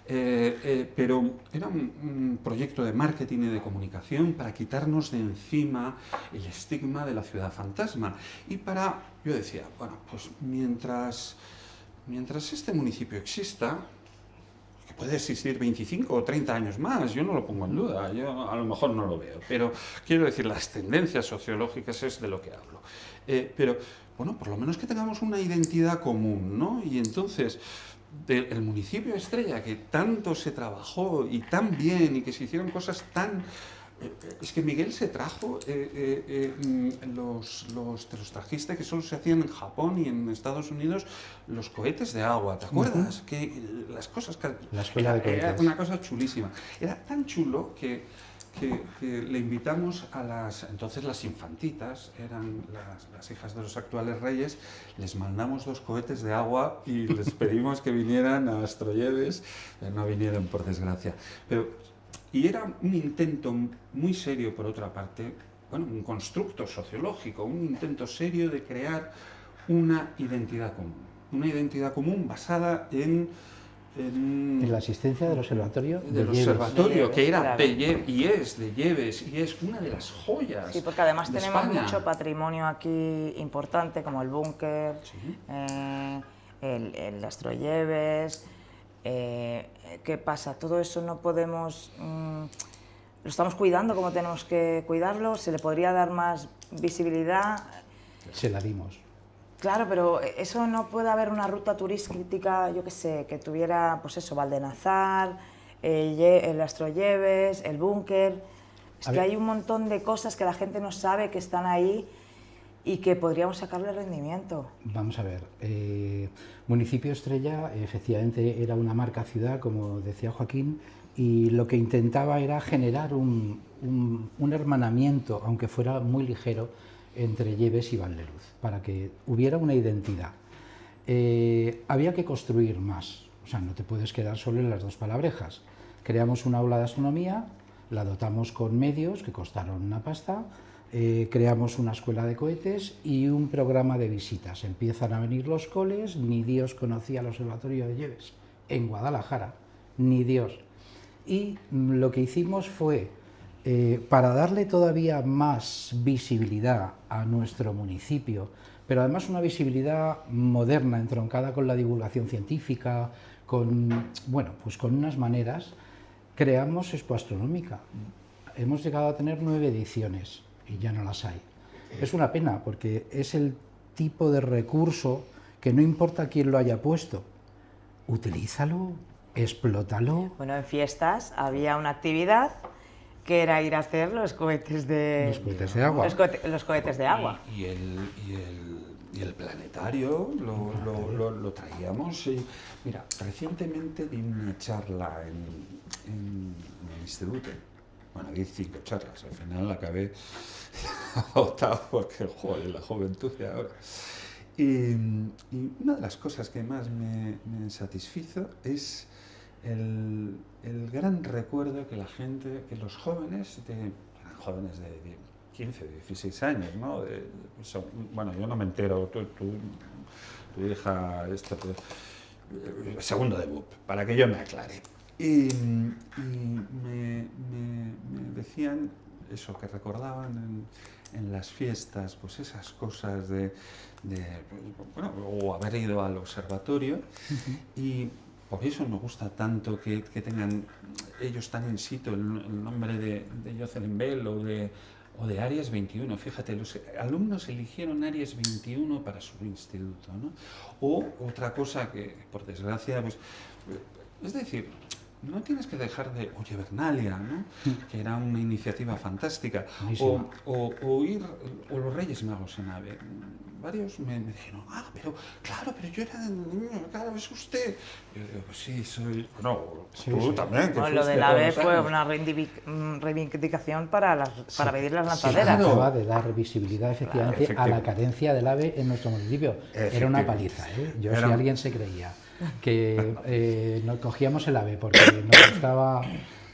pero era un proyecto de marketing y de comunicación para quitarnos de encima el estigma de la ciudad fantasma. Y yo decía, bueno, pues mientras este municipio exista, que puede existir 25 o 30 años más, yo no lo pongo en duda, yo a lo mejor no lo veo, pero quiero decir, las tendencias sociológicas es de lo que hablo. Pero, bueno, por lo menos que tengamos una identidad común, ¿no? Y entonces, el municipio estrella, que tanto se trabajó y tan bien y que se hicieron cosas tan... Es que Miguel se trajo, te los trajiste, que solo se hacían en Japón y en Estados Unidos, los cohetes de agua, ¿te acuerdas? Que las cosas que... La escuela de cohetes. Era una cosa chulísima. Era tan chulo que le invitamos entonces las infantitas, eran las hijas de los actuales reyes, les mandamos 2 cohetes de agua y les pedimos que vinieran a Astroyeves, no vinieron por desgracia. Y era un intento muy serio, por otra parte, bueno, un constructo sociológico, un intento serio de crear una identidad común basada en En la asistencia del observatorio del Lleves. observatorio, que era Claro. y es de Lleves, y es una de las joyas. Sí, porque además de tenemos España. mucho patrimonio aquí importante, como el búnker, Sí. el Astroyeves. ¿Qué pasa? Todo eso no podemos... lo estamos cuidando como tenemos que cuidarlo, se le podría dar más visibilidad. Se la dimos. Claro, pero eso no puede haber una ruta turística, yo qué sé, que tuviera, pues eso, Valdenazar, el Astroyeves, el búnker. Es A que ver. hay un montón de cosas que la gente no sabe que están ahí y que podríamos sacarle rendimiento. Vamos a ver, Municipio Estrella efectivamente era una marca ciudad, como decía Joaquín, y lo que intentaba era generar un hermanamiento, aunque fuera muy ligero, entre Lleves y Valdeluz, para que hubiera una identidad. Había que construir más, o sea, no te puedes quedar solo en las dos palabrejas. Creamos una aula de astronomía, la dotamos con medios que costaron una pasta, creamos una escuela de cohetes y un programa de visitas. Empiezan a venir los coles, ni Dios conocía el observatorio de Lleves en Guadalajara, ni Dios. Y lo que hicimos fue, para darle todavía más visibilidad a nuestro municipio, pero además una visibilidad moderna, entroncada con la divulgación científica, con, bueno, pues con unas maneras, creamos Expo Astronómica. Hemos llegado a tener 9 ediciones y ya no las hay. Es una pena porque es el tipo de recurso que no importa quién lo haya puesto, utilízalo, explótalo. Bueno, en fiestas había una actividad que era ir a hacer los cohetes de, Los cohetes de agua. los cohetes de agua. Y el planetario lo traíamos. Mira, recientemente di una charla en el instituto. Bueno, di 5 charlas, al final acabé agotado porque, joder, la juventud de ahora. Y una de las cosas que más me satisfizo es el gran recuerdo que la gente, que los jóvenes, eran jóvenes de 15, 16 años, ¿no? Bueno, yo no me entero, tu hija, segundo de BUP, para que yo me aclare. Y me decían eso, que recordaban en las fiestas, pues esas cosas bueno, o haber ido al observatorio. Y por eso me gusta tanto que tengan ellos tan in situ el nombre de Jocelyn Bell o de Aries 21. Fíjate, los alumnos eligieron Aries 21 para su instituto, ¿no? O otra cosa que, por desgracia, pues, es decir, no tienes que dejar de Oye Bernalia, ¿no? Que era una iniciativa fantástica, o los Reyes Magos en AVE. Varios me dijeron, pero yo era niño, claro, es usted. Yo digo, pues sí, soy... No, Sí, tú sí. también. Que Bueno, lo fuiste del todos AVE los fue años. una reivindicación para medir las Se lanzaderas. trataba de dar visibilidad efectivamente a la efectivamente. carencia del AVE en nuestro municipio. Era una paliza, ¿eh? Yo, si Era- alguien se creía que no cogíamos el AVE porque nos gustaba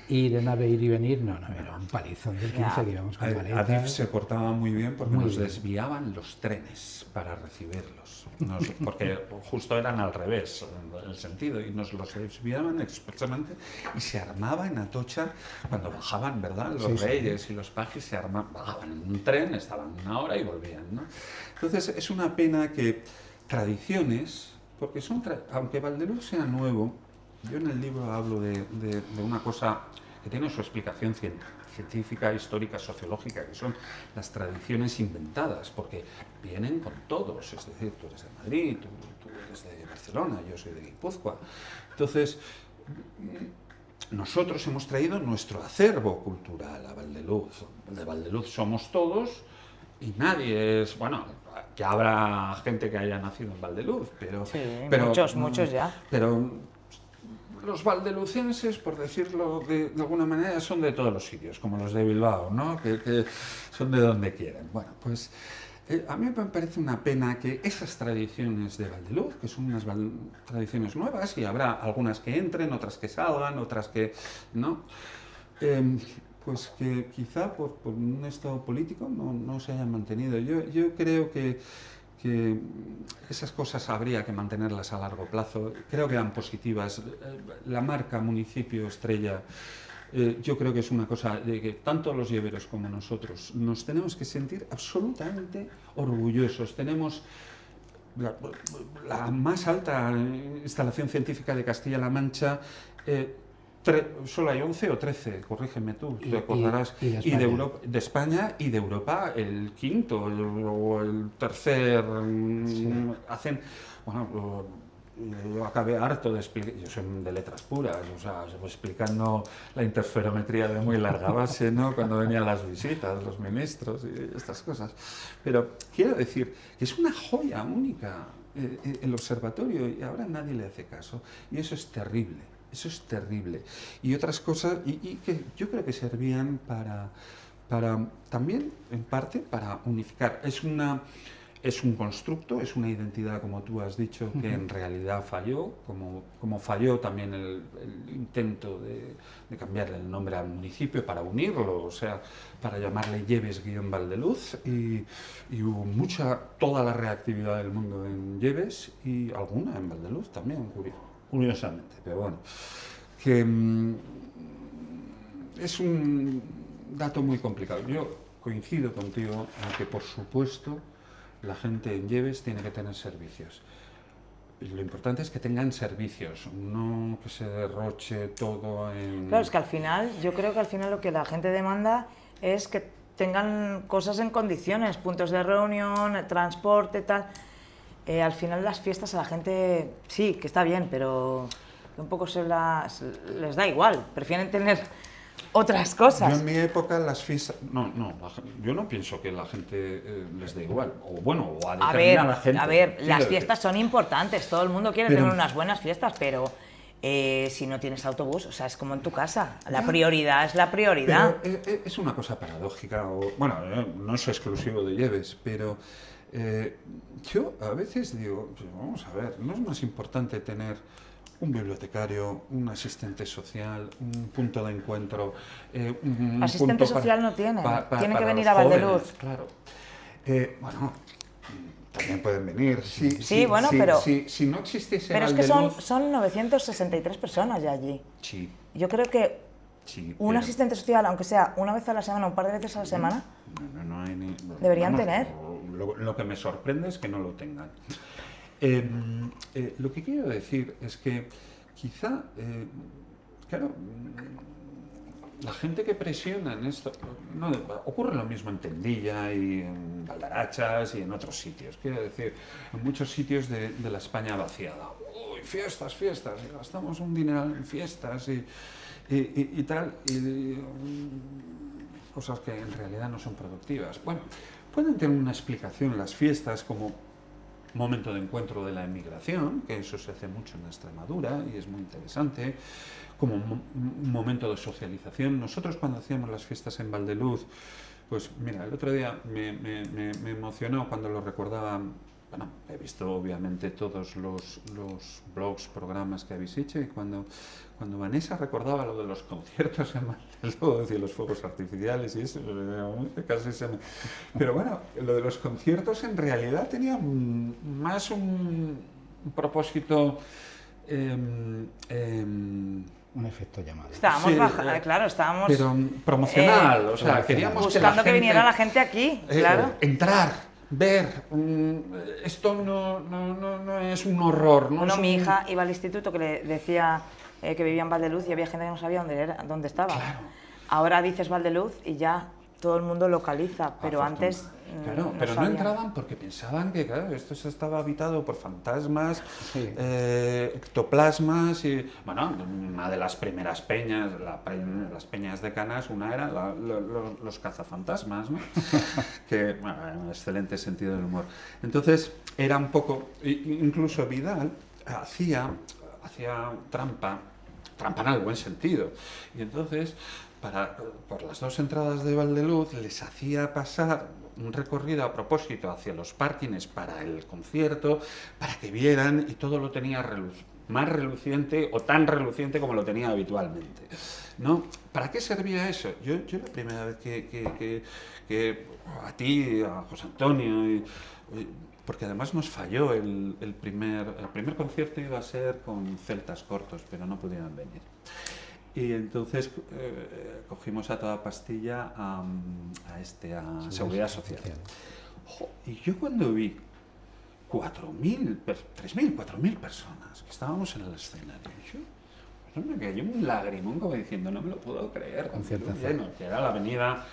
ir en AVE, ir y venir, no, era un palizón del 15 que íbamos con Adif maletas. se portaba muy bien porque Muy nos bien. desviaban los trenes para recibirlos. Porque justo eran al revés el sentido, y nos los desviaban expresamente, y se armaba en Atocha cuando bajaban, ¿verdad? Los Sí, sí. reyes y los pajes se bajaban en un tren, estaban una hora y volvían, ¿no? Entonces es una pena que tradiciones, porque aunque Valdeluz sea nuevo, yo en el libro hablo de una cosa que tiene su explicación científica, histórica, sociológica, que son las tradiciones inventadas, porque vienen con todos, es decir, tú eres de Madrid, tú eres de Barcelona, yo soy de Guipúzcoa. Entonces, nosotros hemos traído nuestro acervo cultural a Valdeluz. De Valdeluz somos todos y nadie es, bueno, que habrá gente que haya nacido en Valdeluz, pero Muchos ya. Pero los valdelucenses, por decirlo de alguna manera, son de todos los sitios, como los de Bilbao, ¿no? Que son de donde quieren. Bueno, pues a mí me parece una pena que esas tradiciones de Valdeluz, que son unas tradiciones nuevas, y habrá algunas que entren, otras que salgan, otras que no, pues que quizá por un estado político no se hayan mantenido. Yo creo que que esas cosas habría que mantenerlas a largo plazo. Creo que eran positivas. La marca Municipio Estrella, yo creo que es una cosa de que tanto los lleveros como nosotros nos tenemos que sentir absolutamente orgullosos. Tenemos la más alta instalación científica de Castilla-La Mancha. Solo hay 11 o 13, corrígeme tú, te acordarás, y de España. De España y de Europa el quinto o el tercer. Hacen, bueno, yo acabé harto de explicar, yo soy de letras puras, o sea, explicando la interferometría de muy larga base, ¿no? Cuando venían las visitas, los ministros y estas cosas. Pero quiero decir que es una joya única el observatorio y ahora nadie le hace caso y eso es terrible. Eso es terrible. Y otras cosas, y que yo creo que servían para también, en parte, para unificar. Es un constructo, es una identidad, como tú has dicho, que en realidad falló, como falló también el intento de cambiarle el nombre al municipio para unirlo, o sea, para llamarle Lleves-Valdeluz, y hubo toda la reactividad del mundo en Lleves y alguna en Valdeluz también, curiosamente, pero bueno, que es un dato muy complicado. Yo coincido contigo en que, por supuesto, la gente en Lleves tiene que tener servicios. Lo importante es que tengan servicios, no que se derroche todo en... Claro, es que al final, yo creo que al final lo que la gente demanda es que tengan cosas en condiciones, puntos de reunión, transporte, tal. Al final las fiestas a la gente sí, que está bien, pero un poco les da igual, prefieren tener otras cosas. Yo en mi época las fiestas... yo no pienso que la gente les dé igual, o bueno, o a determinada gente. A ver, las fiestas son importantes, todo el mundo quiere tener unas buenas fiestas, pero si no tienes autobús, o sea, es como en tu casa, la prioridad es la prioridad. Pero es una cosa paradójica, no es exclusivo de Lleves, pero... yo a veces digo, pues vamos a ver, ¿no es más importante tener un bibliotecario, un asistente social, un punto de encuentro? Asistente social no tiene, tiene que venir a Valdeluz. Valdeluz. Claro. Bueno, también pueden venir. Pero si no existiese pero es que Valdeluz... son 963 personas ya allí. Sí. Yo creo que un pero... asistente social, aunque sea una vez a la semana, un par de veces a la semana, no hay ni... deberían tener. Lo que me sorprende es que no lo tengan. Lo que quiero decir es que quizá, claro, la gente que presiona en esto, ocurre lo mismo en Tendilla y en Valdarachas y en otros sitios. Quiero decir, en muchos sitios de la España vaciada. Uy, fiestas, y gastamos un dineral en fiestas y tal, y cosas que en realidad no son productivas. Bueno, pueden tener una explicación las fiestas como momento de encuentro de la emigración, que eso se hace mucho en Extremadura y es muy interesante, como un momento de socialización. Nosotros cuando hacíamos las fiestas en Valdeluz, pues mira, el otro día me emocionó cuando lo recordaba. Bueno, he visto obviamente todos los blogs, programas que habéis hecho, y cuando Vanessa recordaba lo de los conciertos en Valdeluz y los fuegos artificiales y eso, casi se me... Pero bueno, lo de los conciertos en realidad tenía más un propósito... un efecto llamada. Estábamos estábamos... Pero promocional, o sea, queríamos buscando que viniera la gente aquí, claro. Entrar. Ver, esto no es un horror. Mi hija iba al instituto que le decía que vivía en Valdeluz y había gente que no sabía dónde estaba. Claro. Ahora dices Valdeluz y ya todo el mundo localiza, pero antes claro, pero no entraban porque pensaban que claro, esto estaba habitado por fantasmas, ectoplasmas y bueno, una de las primeras peñas, las peñas de Canas, una era los cazafantasmas, ¿no? Que bueno, un excelente sentido del humor. Entonces era un poco, incluso Vidal hacía trampa en el buen sentido, y entonces por las dos entradas de Valdeluz les hacía pasar un recorrido a propósito hacia los parkings para el concierto, para que vieran, y todo lo tenía más reluciente o tan reluciente como lo tenía habitualmente, ¿no? ¿Para qué servía eso? Yo la primera vez que a ti, a José Antonio, porque además nos falló el primer concierto, iba a ser con Celtas Cortos, pero no pudieron venir. Y entonces cogimos a toda pastilla a Seguridad Social. Y yo cuando vi 4.000, 3.000, 4.000 personas que estábamos en el escenario, yo me cayó un lagrimón como diciendo, no me lo puedo creer, concierto lleno, que era la avenida,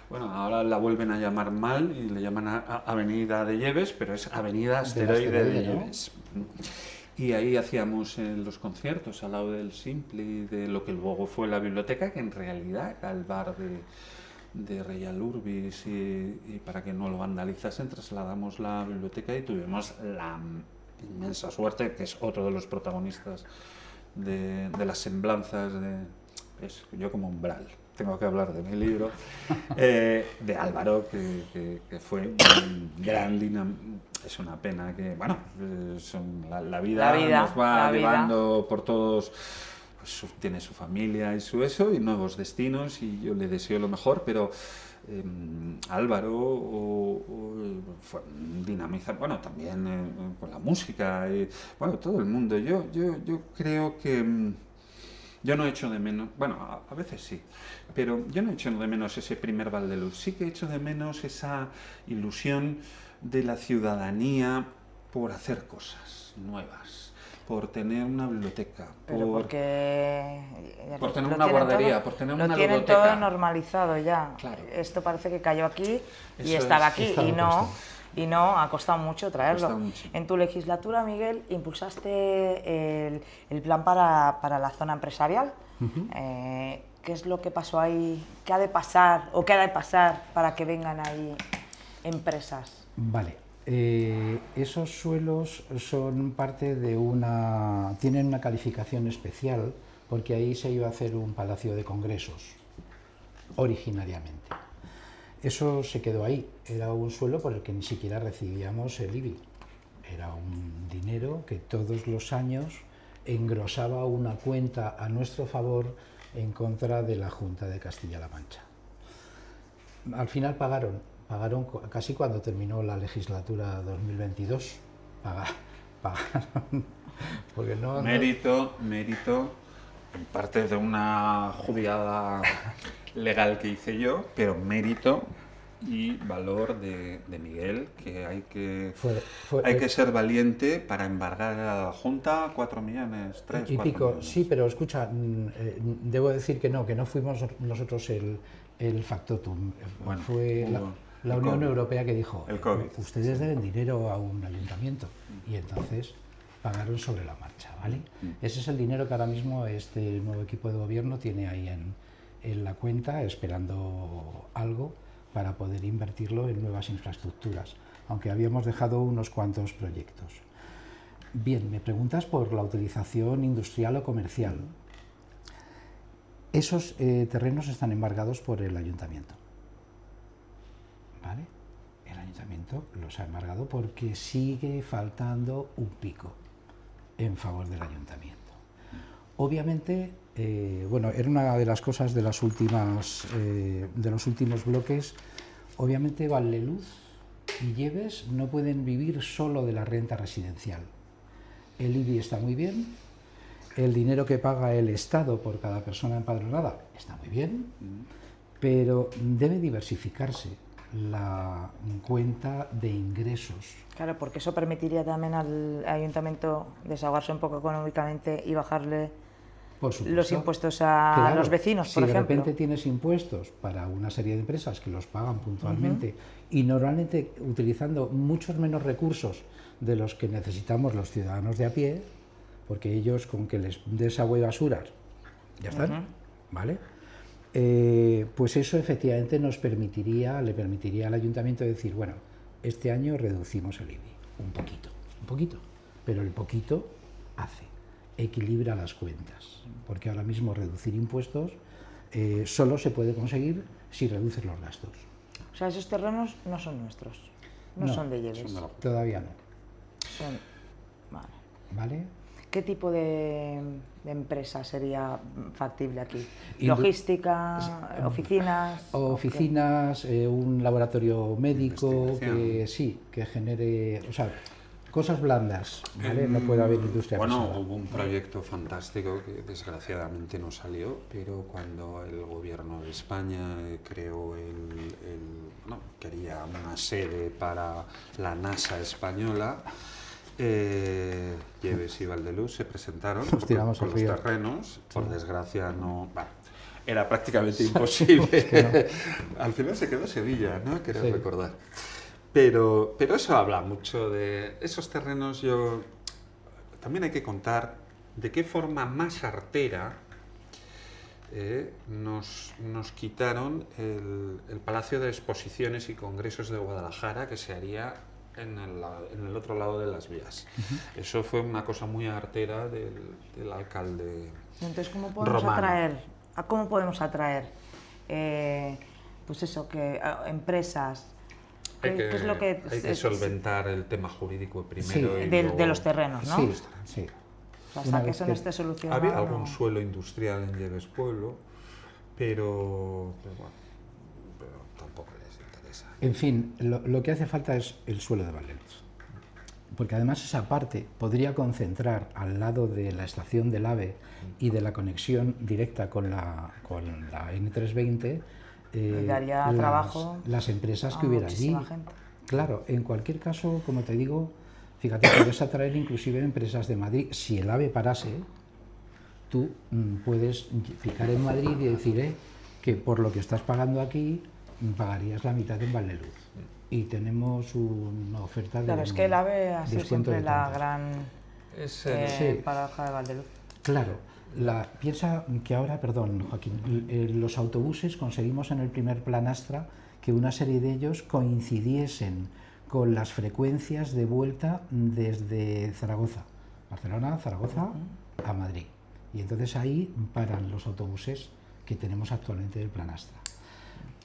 bueno, ahora la vuelven a llamar mal y le llaman Avenida de Lleves, pero es Avenida Asteroide de Lleves. Y ahí hacíamos los conciertos al lado del Simpli, de lo que luego fue la biblioteca, que en realidad era el bar de Real Urbis, y para que no lo vandalizasen trasladamos la biblioteca y tuvimos la inmensa suerte, que es otro de los protagonistas de las semblanzas, yo como umbral, tengo que hablar de mi libro, de Álvaro, que fue un gran es una pena que, bueno, la vida nos va llevando por todos. Tiene su familia y su eso y nuevos destinos y yo le deseo lo mejor, pero Álvaro fue dinamizar, bueno, también con la música, bueno, todo el mundo. Yo creo que yo no echo de menos, bueno, a veces sí, pero yo no echo de menos ese primer Valdeluz, sí que echo de menos esa ilusión de la ciudadanía por hacer cosas nuevas, por tener una biblioteca, por tener una guardería, por tener una biblioteca. Lo tienen todo normalizado ya. Claro. Esto parece que cayó aquí y estaba aquí y no, ha costado mucho traerlo. Mucho. En tu legislatura, Miguel, impulsaste el plan para la zona empresarial. ¿Qué es lo que pasó ahí? ¿Qué ha de pasar o qué ha de pasar para que vengan ahí empresas? Vale. Esos suelos son parte de tienen una calificación especial porque ahí se iba a hacer un palacio de congresos originariamente. Eso se quedó ahí, era un suelo por el que ni siquiera recibíamos el IBI. Era un dinero que todos los años engrosaba una cuenta a nuestro favor en contra de la Junta de Castilla-La Mancha. Al final pagaron casi cuando terminó la legislatura 2022, pagaron, porque Mérito, en parte de una judiada legal que hice yo, pero mérito y valor de Miguel, que hay que ser valiente para embargar a la Junta 4 millones, 3, y 4 pico. millones. Sí, pero escucha, debo decir que no fuimos nosotros el factotum, Bueno, fue la Unión COVID. Europea que dijo, El COVID. ustedes deben dinero a un ayuntamiento, y entonces pagaron sobre la marcha, ¿vale? Ese es el dinero que ahora mismo este nuevo equipo de gobierno tiene ahí en la cuenta, esperando algo para poder invertirlo en nuevas infraestructuras, aunque habíamos dejado unos cuantos proyectos. Bien, me preguntas por la utilización industrial o comercial. Esos terrenos están embargados por el ayuntamiento. ¿Vale? El ayuntamiento los ha embargado porque sigue faltando un pico en favor del ayuntamiento. Obviamente, bueno, era una de las cosas de los últimos bloques. Obviamente, Valdeluz y Lleves no pueden vivir solo de la renta residencial. El IBI está muy bien, el dinero que paga el Estado por cada persona empadronada está muy bien, pero debe diversificarse la cuenta de ingresos. Claro, porque eso permitiría también al ayuntamiento desahogarse un poco económicamente y bajarle los impuestos a los vecinos, por ejemplo. Si de repente tienes impuestos para una serie de empresas que los pagan puntualmente y normalmente utilizando muchos menos recursos de los que necesitamos los ciudadanos de a pie, porque ellos con que les des agua y basuras ya están, ¿vale? Pues eso efectivamente le permitiría al ayuntamiento decir, bueno, este año reducimos el IBI, un poquito, pero el poquito equilibra las cuentas, porque ahora mismo reducir impuestos solo se puede conseguir si reduces los gastos. O sea, esos terrenos no son nuestros, no son de Lleves. Todavía no. Son... Vale. ¿Vale? ¿qué tipo de empresa sería factible aquí? Y ¿Logística, oficinas? Oficinas, un laboratorio médico que Investigación. que genere, o sea, cosas blandas, ¿vale? No puede haber industria Bueno, pesada. hubo un proyecto fantástico que desgraciadamente no salió, pero cuando el gobierno de España creó quería una sede para la NASA española, Lleves y Valdeluz se presentaron Nos tiramos con al los río. terrenos. Por desgracia no... era prácticamente imposible. Al final se quedó Sevilla, ¿no? Quiero Sí. recordar. Pero eso habla mucho de esos terrenos. También hay que contar de qué forma más artera nos quitaron el Palacio de Exposiciones y Congresos de Guadalajara, que se haría en el otro lado de las vías. Eso fue una cosa muy artera del alcalde. Entonces, ¿cómo podemos romano. atraer pues eso, empresas? Hay ¿Qué es lo que hay que solventar el tema jurídico primero. Sí. y de luego- los terrenos, ¿no? Sí, sí. O sea, Una hasta que vez eso que- no esté solucionado. Había algún no- suelo industrial en Lleves Pueblo, pero bueno, pero tampoco les interesa. En fin, lo que hace falta es el suelo de Valdeluz. Porque además esa parte podría concentrar al lado de la estación del AVE y de la conexión directa con la N320 Y daría trabajo las empresas a que hubiera allí. muchísima gente. Claro, en cualquier caso, como te digo, fíjate, puedes atraer inclusive empresas de Madrid. Si el AVE parase, tú puedes fijar en Madrid y decir que por lo que estás pagando aquí, pagarías la mitad en Valdeluz. Y tenemos una oferta de Claro, es que el AVE ha sido descuento siempre de la tanto. gran Sí. paradoja de Valdeluz. Claro, piensa que ahora, perdón, Joaquín, los autobuses conseguimos en el primer Planastra que una serie de ellos coincidiesen con las frecuencias de vuelta desde Zaragoza, Barcelona, Zaragoza a Madrid. Y entonces ahí paran los autobuses que tenemos actualmente del Planastra.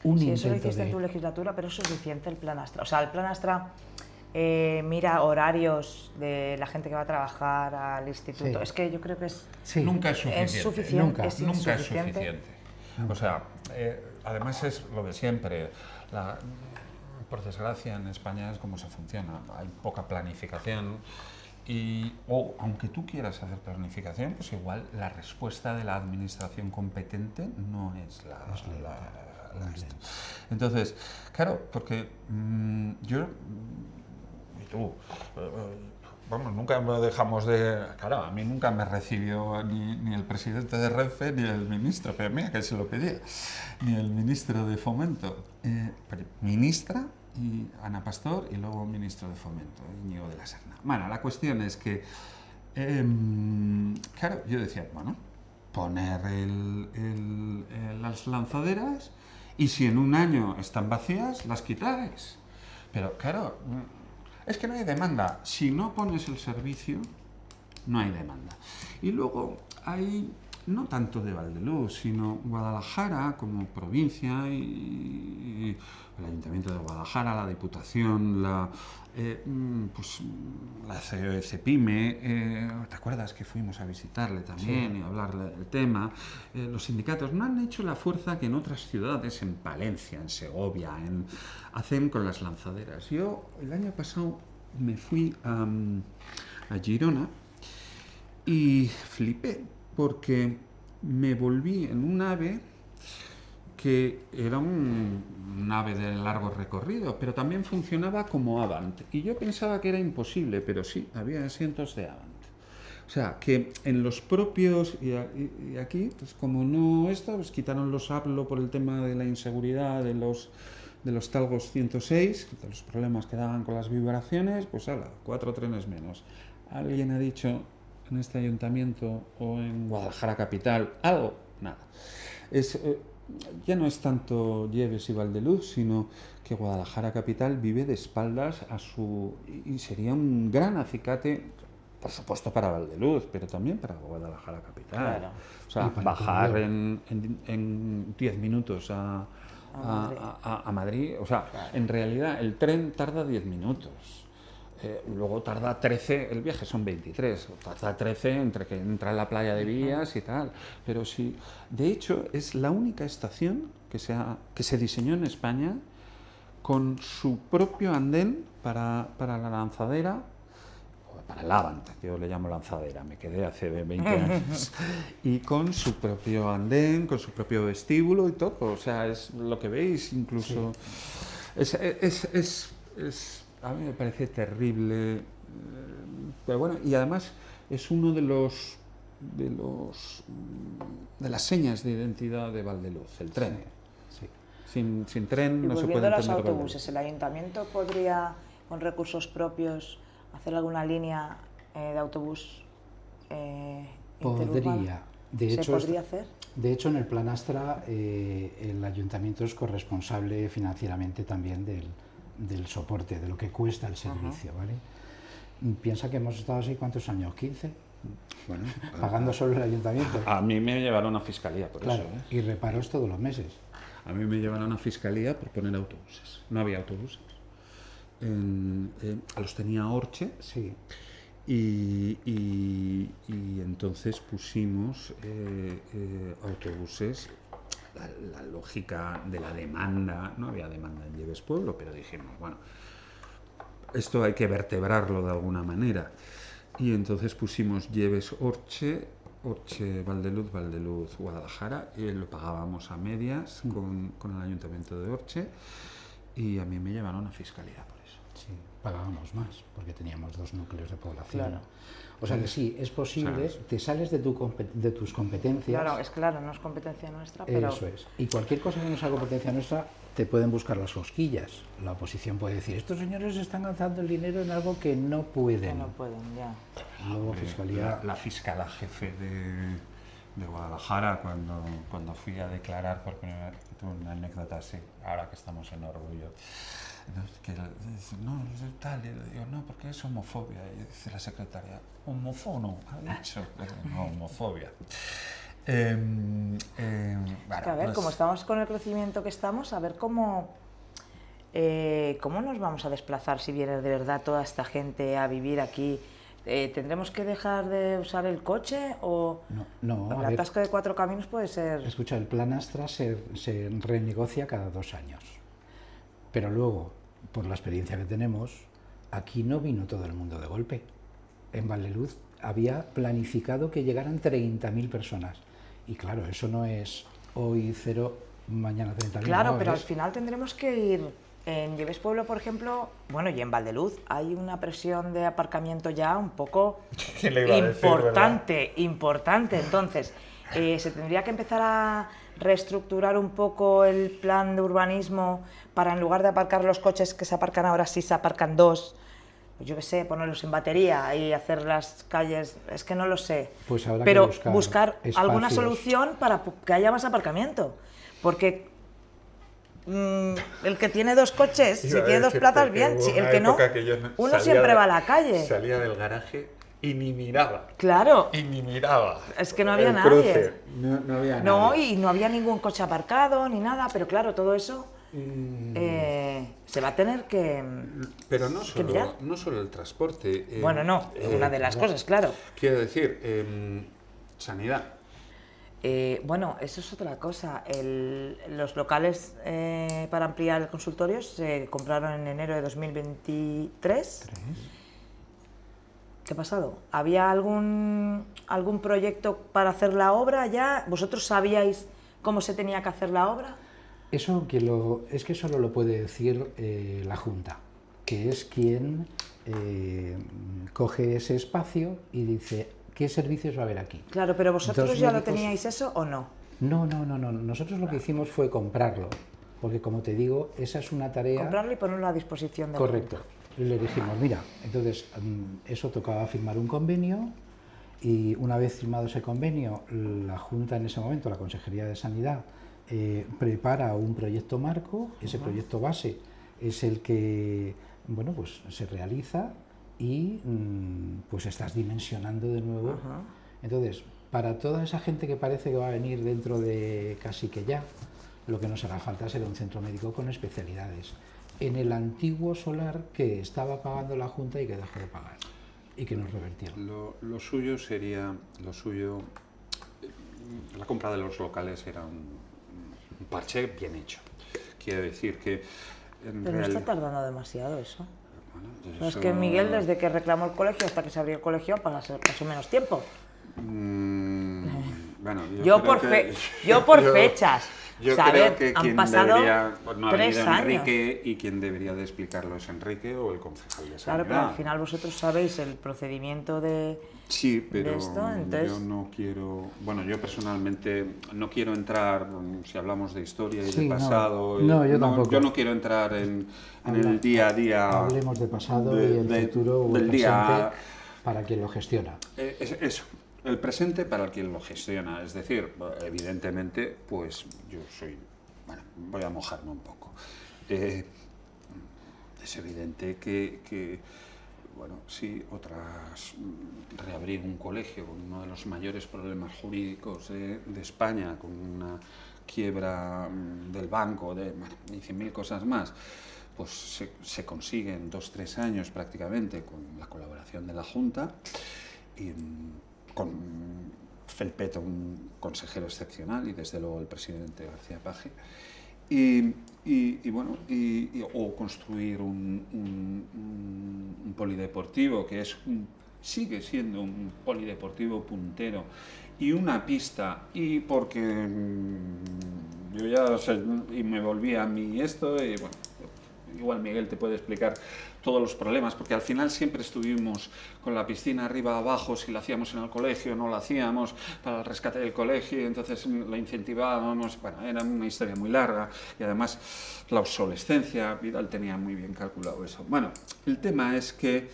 Sí, eso lo hiciste en tu legislatura, pero es suficiente el Plan Astra. O sea, el Plan Astra mira horarios de la gente que va a trabajar al instituto. Sí. Es que yo creo que es... Sí. Nunca es suficiente. Es suficiente, Nunca. es Nunca es insuficiente. suficiente. O sea, además es lo de siempre. Por desgracia, en España es como se funciona. Hay poca planificación. O aunque tú quieras hacer planificación, pues igual la respuesta de la administración competente no es la esto. Entonces, claro, porque yo y tú, vamos, nunca lo dejamos de... Claro, a mí nunca me recibió ni el presidente de Renfe ni el ministro, pero mira que se lo pedía, ni el ministro de Fomento. Ministra y Ana Pastor y luego ministro de Fomento, Íñigo de la Serna. Bueno, la cuestión es que, claro, yo decía, bueno, poner las lanzaderas y si en un año están vacías, las quitáis. Pero claro, es que no hay demanda. Si no pones el servicio, no hay demanda. Y luego hay, no tanto de Valdeluz, sino Guadalajara como provincia y el Ayuntamiento de Guadalajara, la Diputación, la CEPIME, ¿te acuerdas que fuimos a visitarle también y hablarle del tema? Los sindicatos no han hecho la fuerza que en otras ciudades, en Palencia, en Segovia, hacen con las lanzaderas. Yo el año pasado me fui a Girona y flipé porque me volví en un AVE que era un AVE de largo recorrido, pero también funcionaba como Avant. Y yo pensaba que era imposible, pero sí, había asientos de Avant. O sea, que en los propios... Y aquí, pues como no esto, pues quitaron los Hablo por el tema de la inseguridad de los Talgos 106, de los problemas que daban con las vibraciones, pues ala, 4 trenes menos. Alguien ha dicho en este ayuntamiento o en Guadalajara capital algo, nada. Ya no es tanto Lleves y Valdeluz, sino que Guadalajara capital vive de espaldas a su... y sería un gran acicate, por supuesto para Valdeluz, pero también para Guadalajara capital. Claro. O sea, bajar en 10 minutos a Madrid. O sea, en realidad el tren tarda 10 minutos. Luego tarda 13, el viaje son 23, tarda 13 entre que entra en la playa de Vías y tal. Pero sí, de hecho es la única estación que se diseñó en España con su propio andén para la lanzadera, o para el Avant, yo le llamo lanzadera, me quedé hace 20 años, y con su propio andén, con su propio vestíbulo y todo. O sea, es lo que veis incluso. Sí. A mí me parece terrible, pero bueno, y además es uno de las señas de identidad de Valdeluz, el tren. Sí. Sin tren no se puede volviendo a los entender autobuses, Valdeluz. ¿el ayuntamiento podría, con recursos propios, hacer alguna línea de autobús interurbana? Podría. De ¿Se hecho, podría hacer? De hecho, en el Plan Astra, el ayuntamiento es corresponsable financieramente también del soporte, de lo que cuesta el servicio, ¿vale? Piensa que hemos estado así, ¿cuántos años? ¿15? Bueno, Pagando solo el ayuntamiento. a mí me llevaron a fiscalía por Claro, eso. y reparos todos los meses. A mí me llevaron a fiscalía por poner autobuses. No había autobuses. Los tenía Orche. Sí. Y entonces pusimos autobuses, la lógica de la demanda, no había demanda en Lleves Pueblo, pero dijimos, bueno, esto hay que vertebrarlo de alguna manera. Y entonces pusimos Lleves Orche, Orche Valdeluz, Valdeluz Guadalajara, y lo pagábamos a medias con el Ayuntamiento de Orche, y a mí me llevaron a fiscalía por eso. Sí, pagábamos más, porque teníamos 2 núcleos de población. Claro. O sea que sí, es posible, Claro. te sales de tus competencias. Claro, es claro, no es competencia nuestra, pero... Eso es. Y cualquier cosa que no sea competencia nuestra, te pueden buscar las cosquillas. La oposición puede decir, estos señores están gastando el dinero en algo que no que pueden. no pueden, ya. Luego Fiscalía... La fiscala jefe de Guadalajara, cuando fui a declarar por primera vez, tuve una anécdota así, ahora que estamos en Orgullo. Que dice, no, tal, y le digo, no, porque es homofobia. Y dice la secretaria, homofono, ha dicho. No, homofobia. Bueno, Que a ver, pues, como estamos con el crecimiento que estamos, a ver cómo nos vamos a desplazar si viene de verdad toda esta gente a vivir aquí. ¿Tendremos que dejar de usar el coche o No, el a ver, atasco de 4 caminos puede ser... escucha, el Plan Astra se renegocia cada 2 años. Pero luego, por la experiencia que tenemos, aquí no vino todo el mundo de golpe. En Valdeluz había planificado que llegaran 30.000 personas. Y claro, eso no es hoy 0, mañana 30.000. Claro, no, pero al es- final tendremos que ir... En Lleves Pueblo, por ejemplo, bueno, y en Valdeluz, hay una presión de aparcamiento ya un poco ¿Quién le iba a decir, importante. Entonces, se tendría que empezar a reestructurar un poco el plan de urbanismo para, en lugar de aparcar los coches que se aparcan ahora, sí se aparcan 2, pues yo qué sé, ponerlos en batería y hacer las calles, es que no lo sé. Pues habrá que pero buscar alguna espacios. solución para que haya más aparcamiento, porque el que tiene 2 coches, si tiene 2 plazas, bien, si el que no, uno siempre va a la calle. Salía del garaje y ni miraba. Claro, Y ni miraba. es que no había El nadie. cruce. No había No, nadie. y no había ningún coche aparcado ni nada, pero claro, todo eso se va a tener que... Pero no ¿Qué mirar? solo el transporte. Bueno, no, una de las cosas, claro. Quiero decir, sanidad. Bueno, eso es otra cosa. Los locales para ampliar el consultorio se compraron en enero de 2023. ¿Qué ha pasado? ¿Había algún proyecto para hacer la obra ya? ¿Vosotros sabíais cómo se tenía que hacer la obra? Eso es que solo lo puede decir la Junta, que es quien coge ese espacio y dice qué servicios va a haber aquí. Claro, pero vosotros 2 ya lo médicos- teníais eso o no. No. Nosotros lo que hicimos fue comprarlo, porque como te digo, esa es una tarea... Comprarlo y ponerlo a disposición de la Correcto. Y le dijimos, mira, entonces eso tocaba firmar un convenio y una vez firmado ese convenio, la Junta en ese momento, la Consejería de Sanidad, prepara un proyecto marco, ese proyecto base es el que, bueno, pues se realiza y pues estás dimensionando de nuevo. Entonces, para toda esa gente que parece que va a venir dentro de casi que ya, lo que nos hará falta será un centro médico con especialidades. en el antiguo solar que estaba pagando la Junta y que dejó de pagar y que nos revertieron. Lo suyo sería, la compra de los locales era un parche bien hecho. Quiero decir que Pero no está tardando demasiado eso. Bueno, pues No, es eso- que Miguel, desde que reclamó el colegio hasta que se abrió el colegio, pasó menos tiempo. Bueno, Yo por yo- fechas. Yo O sea, a creo ver, que han quien pasado debería, no ha 3 venido años. Enrique, y quien debería de explicarlo es Enrique o el concejal de Sanidad. Claro, pero al final vosotros sabéis el procedimiento de... Sí, pero esto, entonces- yo no quiero, bueno, yo personalmente no quiero entrar, si hablamos de historia y Sí, de no. pasado, No, yo tampoco. yo no quiero entrar en Habla- el día a día. Hablemos de pasado y el futuro o el del presente día. para quien lo gestiona. Eso, el presente para quien lo gestiona, es decir, evidentemente, pues yo soy, bueno, voy a mojarme un poco. Es evidente que bueno, sí, reabrir un colegio con uno de los mayores problemas jurídicos de España, con una quiebra del banco, bueno, y 100.000 cosas más, pues se consigue en 2-3 años prácticamente con la colaboración de la Junta y con Felpeto, un consejero excepcional, y desde luego el presidente García Paje. O construir un polideportivo que sigue siendo un polideportivo puntero, y una pista, y porque yo ya y me volví a mí esto, y bueno, igual Miguel te puede explicar todos los problemas, porque al final siempre estuvimos con la piscina arriba abajo, si la hacíamos en el colegio, no la hacíamos para el rescate del colegio, entonces la incentivábamos, bueno, era una historia muy larga, y además la obsolescencia, Vidal tenía muy bien calculado eso. Bueno, el tema es que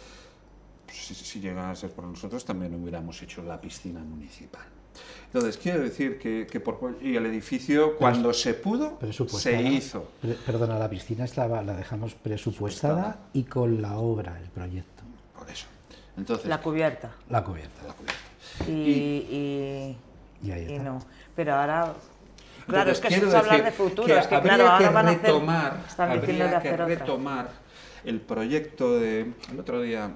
si llegara a ser por nosotros también hubiéramos hecho la piscina municipal. Entonces, quiero decir y el edificio, cuando se pudo, se hizo. Perdona, la piscina la dejamos presupuestada y con la obra, el proyecto. Por eso. Entonces, La cubierta. La cubierta. Y ahí está. no. Pero ahora... Claro, Entonces, es que quiero eso es hablar decir de futuro. que Es que habría claro, ahora que van a hacer... retomar, Están diciendo de hacer otra. retomar el proyecto de... El otro día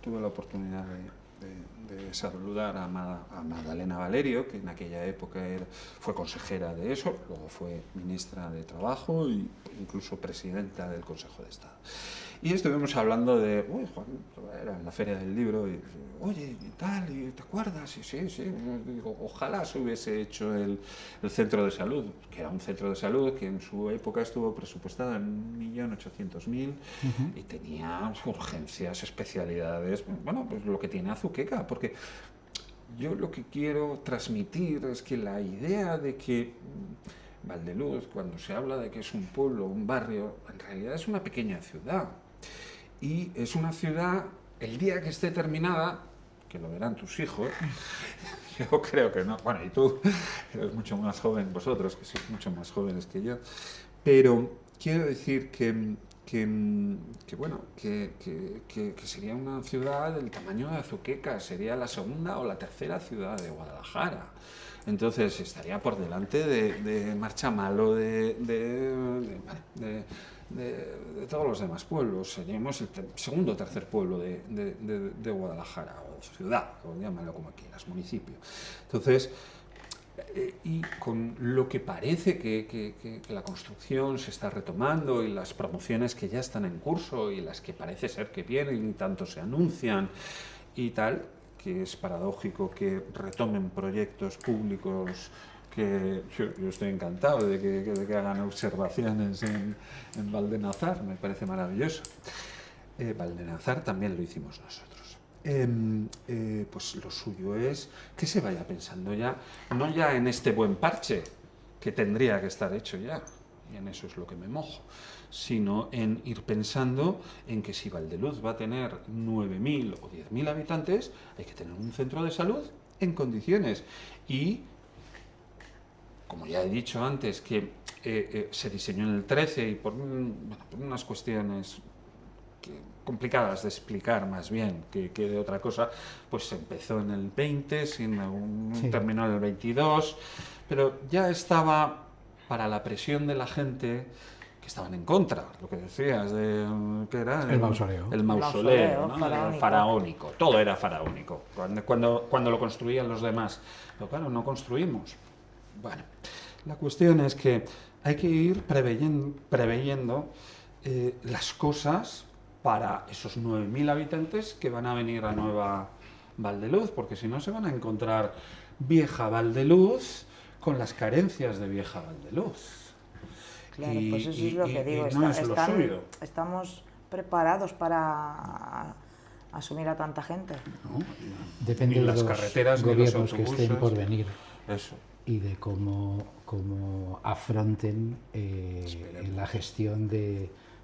tuve la oportunidad de saludar a Magdalena Valerio, que en aquella época fue consejera de eso, luego fue ministra de Trabajo e incluso presidenta del Consejo de Estado. Y estuvimos hablando de, uy, Juan, era en la Feria del Libro, y oye, y tal, y ¿te acuerdas? Y sí, digo, ojalá se hubiese hecho el centro de salud, que era un centro de salud que en su época estuvo presupuestado en 1.800.000 y tenía urgencias, especialidades, bueno, pues lo que tiene Azuqueca, porque yo lo que quiero transmitir es que la idea de que Valdeluz, cuando se habla de que es un pueblo, un barrio, en realidad es una pequeña ciudad. Y es una ciudad, el día que esté terminada, que lo verán tus hijos, yo creo que no, bueno, y tú eres mucho más joven, vosotros, que sois mucho más jóvenes que yo, pero quiero decir que sería una ciudad del tamaño de Azuqueca, sería la segunda o la tercera ciudad de Guadalajara. Entonces estaría por delante de Marchamalo, de todos los demás pueblos. Seríamos el segundo o tercer pueblo de Guadalajara, o ciudad, o llámalo como quieras, municipio. Entonces, y con lo que parece que la construcción se está retomando, y las promociones que ya están en curso y las que parece ser que vienen y tanto se anuncian y tal, que es paradójico que retomen proyectos públicos, que yo estoy encantado de que hagan observaciones en Valdenazar, me parece maravilloso. Valdenazar también lo hicimos nosotros. Pues lo suyo es que se vaya pensando ya, no ya en este buen parche, que tendría que estar hecho ya, y en eso es lo que me mojo, sino en ir pensando en que si Valdeluz va a tener 9.000 o 10.000 habitantes, hay que tener un centro de salud en condiciones. Y, como ya he dicho antes, que se diseñó en el 13 y por unas cuestiones complicadas de explicar más bien que de otra cosa, pues se empezó en el 20, terminó en el 22, pero ya estaba, para la presión de la gente, que estaban en contra, lo que decías, ¿qué era? El mausoleo. El mausoleo, ¿no? Faraónico. El faraónico, todo era faraónico, cuando lo construían los demás. Pero claro, no construimos. Bueno, la cuestión es que hay que ir preveyendo las cosas para esos 9.000 habitantes que van a venir a Nueva Valdeluz, porque si no se van a encontrar Vieja Valdeluz con las carencias de Vieja Valdeluz. Claro, pues eso es lo que digo. No es lo suyo. ¿Estamos preparados para asumir a tanta gente? ¿No? Depende Ni de las los carreteras, ni los gobiernos que estén autobuses. por venir Eso. y de cómo afronten la gestión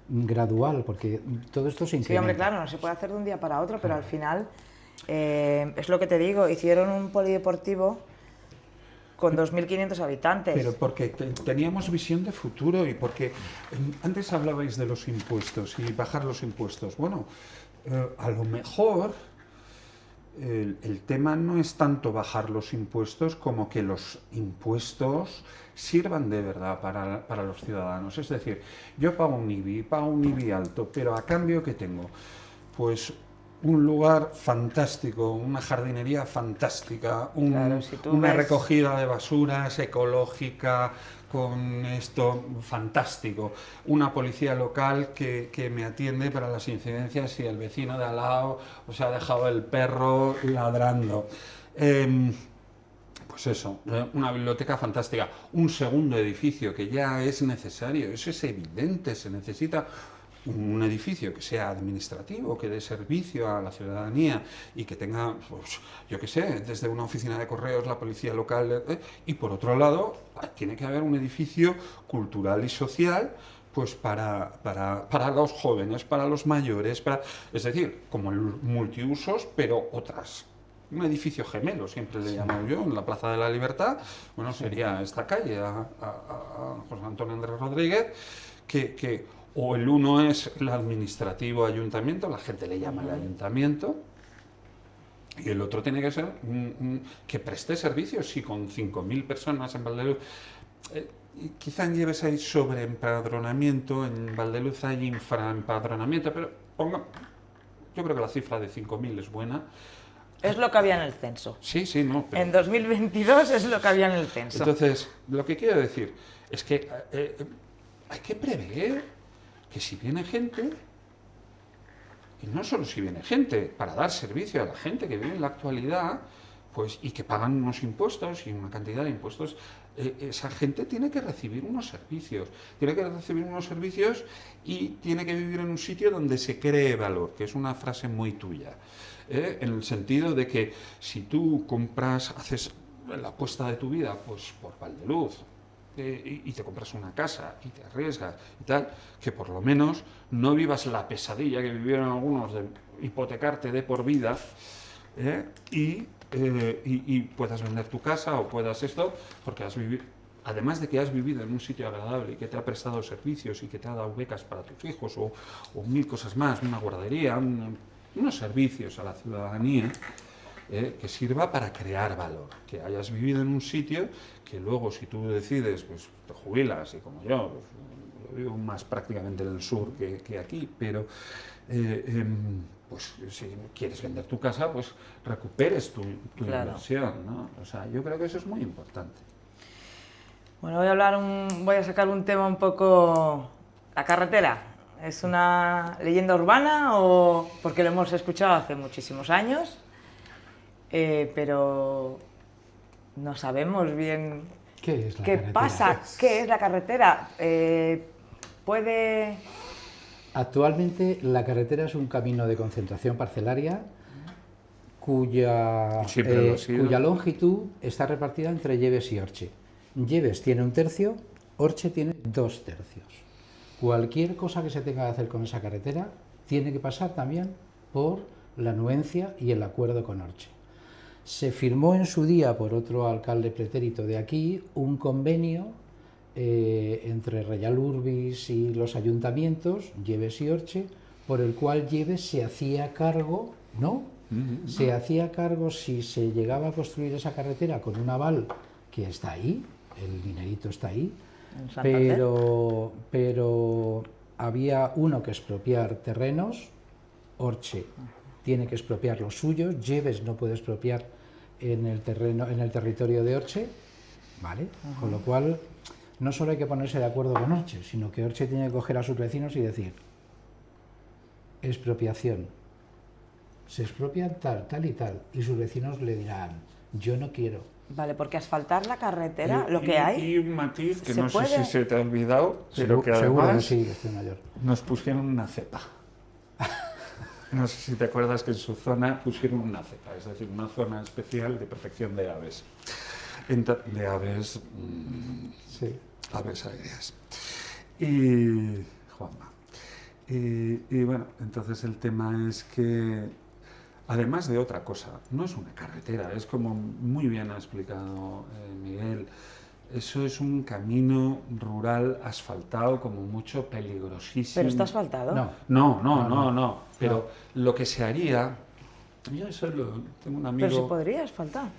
gradual, porque todo esto se incrementa. Sí, hombre, claro, no se puede hacer de un día para otro, pero al final, es lo que te digo, hicieron un polideportivo con 2.500 habitantes. Pero porque teníamos visión de futuro y porque antes hablabais de los impuestos y bajar los impuestos. Bueno, a lo mejor el tema no es tanto bajar los impuestos como que los impuestos sirvan de verdad para los ciudadanos. Es decir, yo pago un IBI alto, pero a cambio, ¿qué tengo? Pues un lugar fantástico, una jardinería fantástica, Claro, si tú una ves- recogida de basuras ecológica, con esto fantástico, una policía local que me atiende para las incidencias si el vecino de al lado os ha dejado el perro ladrando. Pues eso, una biblioteca fantástica, un segundo edificio que ya es necesario, eso es evidente, se necesita un edificio que sea administrativo, que dé servicio a la ciudadanía y que tenga, pues, yo qué sé, desde una oficina de correos, la policía local, y por otro lado, tiene que haber un edificio cultural y social, pues para los jóvenes, para los mayores, es decir, como el multiusos, pero otras. Un edificio gemelo, siempre le he llamado yo, en la Plaza de la Libertad, bueno, sería esta calle, a José Antonio Andrés Rodríguez, que o el uno es el administrativo ayuntamiento, la gente le llama el ayuntamiento, y el otro tiene que ser que preste servicios. Si con 5.000 personas en Valdeluz, quizá lleves ahí sobreempadronamiento, en Valdeluz hay infraempadronamiento, pero yo creo que la cifra de 5.000 es buena. Es lo que había en el censo. Sí, no. Pero... En 2022 es lo que había en el censo. Entonces, lo que quiero decir es que hay que prever que si viene gente, y no solo si viene gente, para dar servicio a la gente que vive en la actualidad, pues, y que pagan unos impuestos y una cantidad de impuestos, esa gente tiene que recibir unos servicios. Tiene que recibir unos servicios y tiene que vivir en un sitio donde se cree valor, que es una frase muy tuya. En el sentido de que si tú haces la apuesta de tu vida pues por Valdeluz, y te compras una casa y te arriesgas y tal, que por lo menos no vivas la pesadilla que vivieron algunos de hipotecarte de por vida, y puedas vender tu casa o puedas esto, porque además de que has vivido en un sitio agradable y que te ha prestado servicios y que te ha dado becas para tus hijos o 1.000 cosas más, una guardería, unos servicios a la ciudadanía, que sirva para crear valor, que hayas vivido en un sitio que luego si tú decides, pues te jubilas y como yo, pues, vivo más prácticamente en el sur que aquí, pero pues si quieres vender tu casa, pues recuperes tu Claro. inversión, ¿no? O sea, yo creo que eso es muy importante. Bueno, voy a sacar un tema un poco... La carretera. ¿Es una leyenda urbana o...? Porque lo hemos escuchado hace muchísimos años, pero no sabemos bien ¿Qué es la qué carretera? pasa, qué es la carretera. ¿Puede...? Actualmente la carretera es un camino de concentración parcelaria cuya Siempre lo ha sido. longitud está repartida entre Lleves y Orche. Lleves tiene 1/3, Orche tiene 2/3. Cualquier cosa que se tenga que hacer con esa carretera tiene que pasar también por la anuencia y el acuerdo con Orche. Se firmó en su día por otro alcalde pretérito de aquí un convenio entre Real Urbis y los ayuntamientos, Lleves y Orche, por el cual Lleves se hacía cargo, ¿no? Se hacía cargo si se llegaba a construir esa carretera con un aval que está ahí, el dinerito está ahí, en Santander. pero había uno que expropiar terrenos, Orche tiene que expropiar los suyos, Lleves no puede expropiar en el territorio de Orche, ¿vale? Con lo cual, no solo hay que ponerse de acuerdo con Orche, sino que Orche tiene que coger a sus vecinos y decir, expropiación, se expropian tal y tal, y sus vecinos le dirán, yo no quiero. Vale, porque asfaltar la carretera, lo que Y hay... un matiz que ¿se no puede? sé si se te ha olvidado, pero que Seguro que además sí, que estoy mayor. nos pusieron una cepa. No sé si te acuerdas que en su zona pusieron una cepa, es decir, una zona especial de protección de aves. De aves, Sí. aves aéreas. Y Juanma. Y bueno, entonces el tema es que, además de otra cosa, no es una carretera, es como muy bien ha explicado Miguel, eso es un camino rural asfaltado, como mucho peligrosísimo. ¿Pero está asfaltado? No. No. Pero lo que se haría, yo eso tengo un amigo... Pero se podría asfaltar.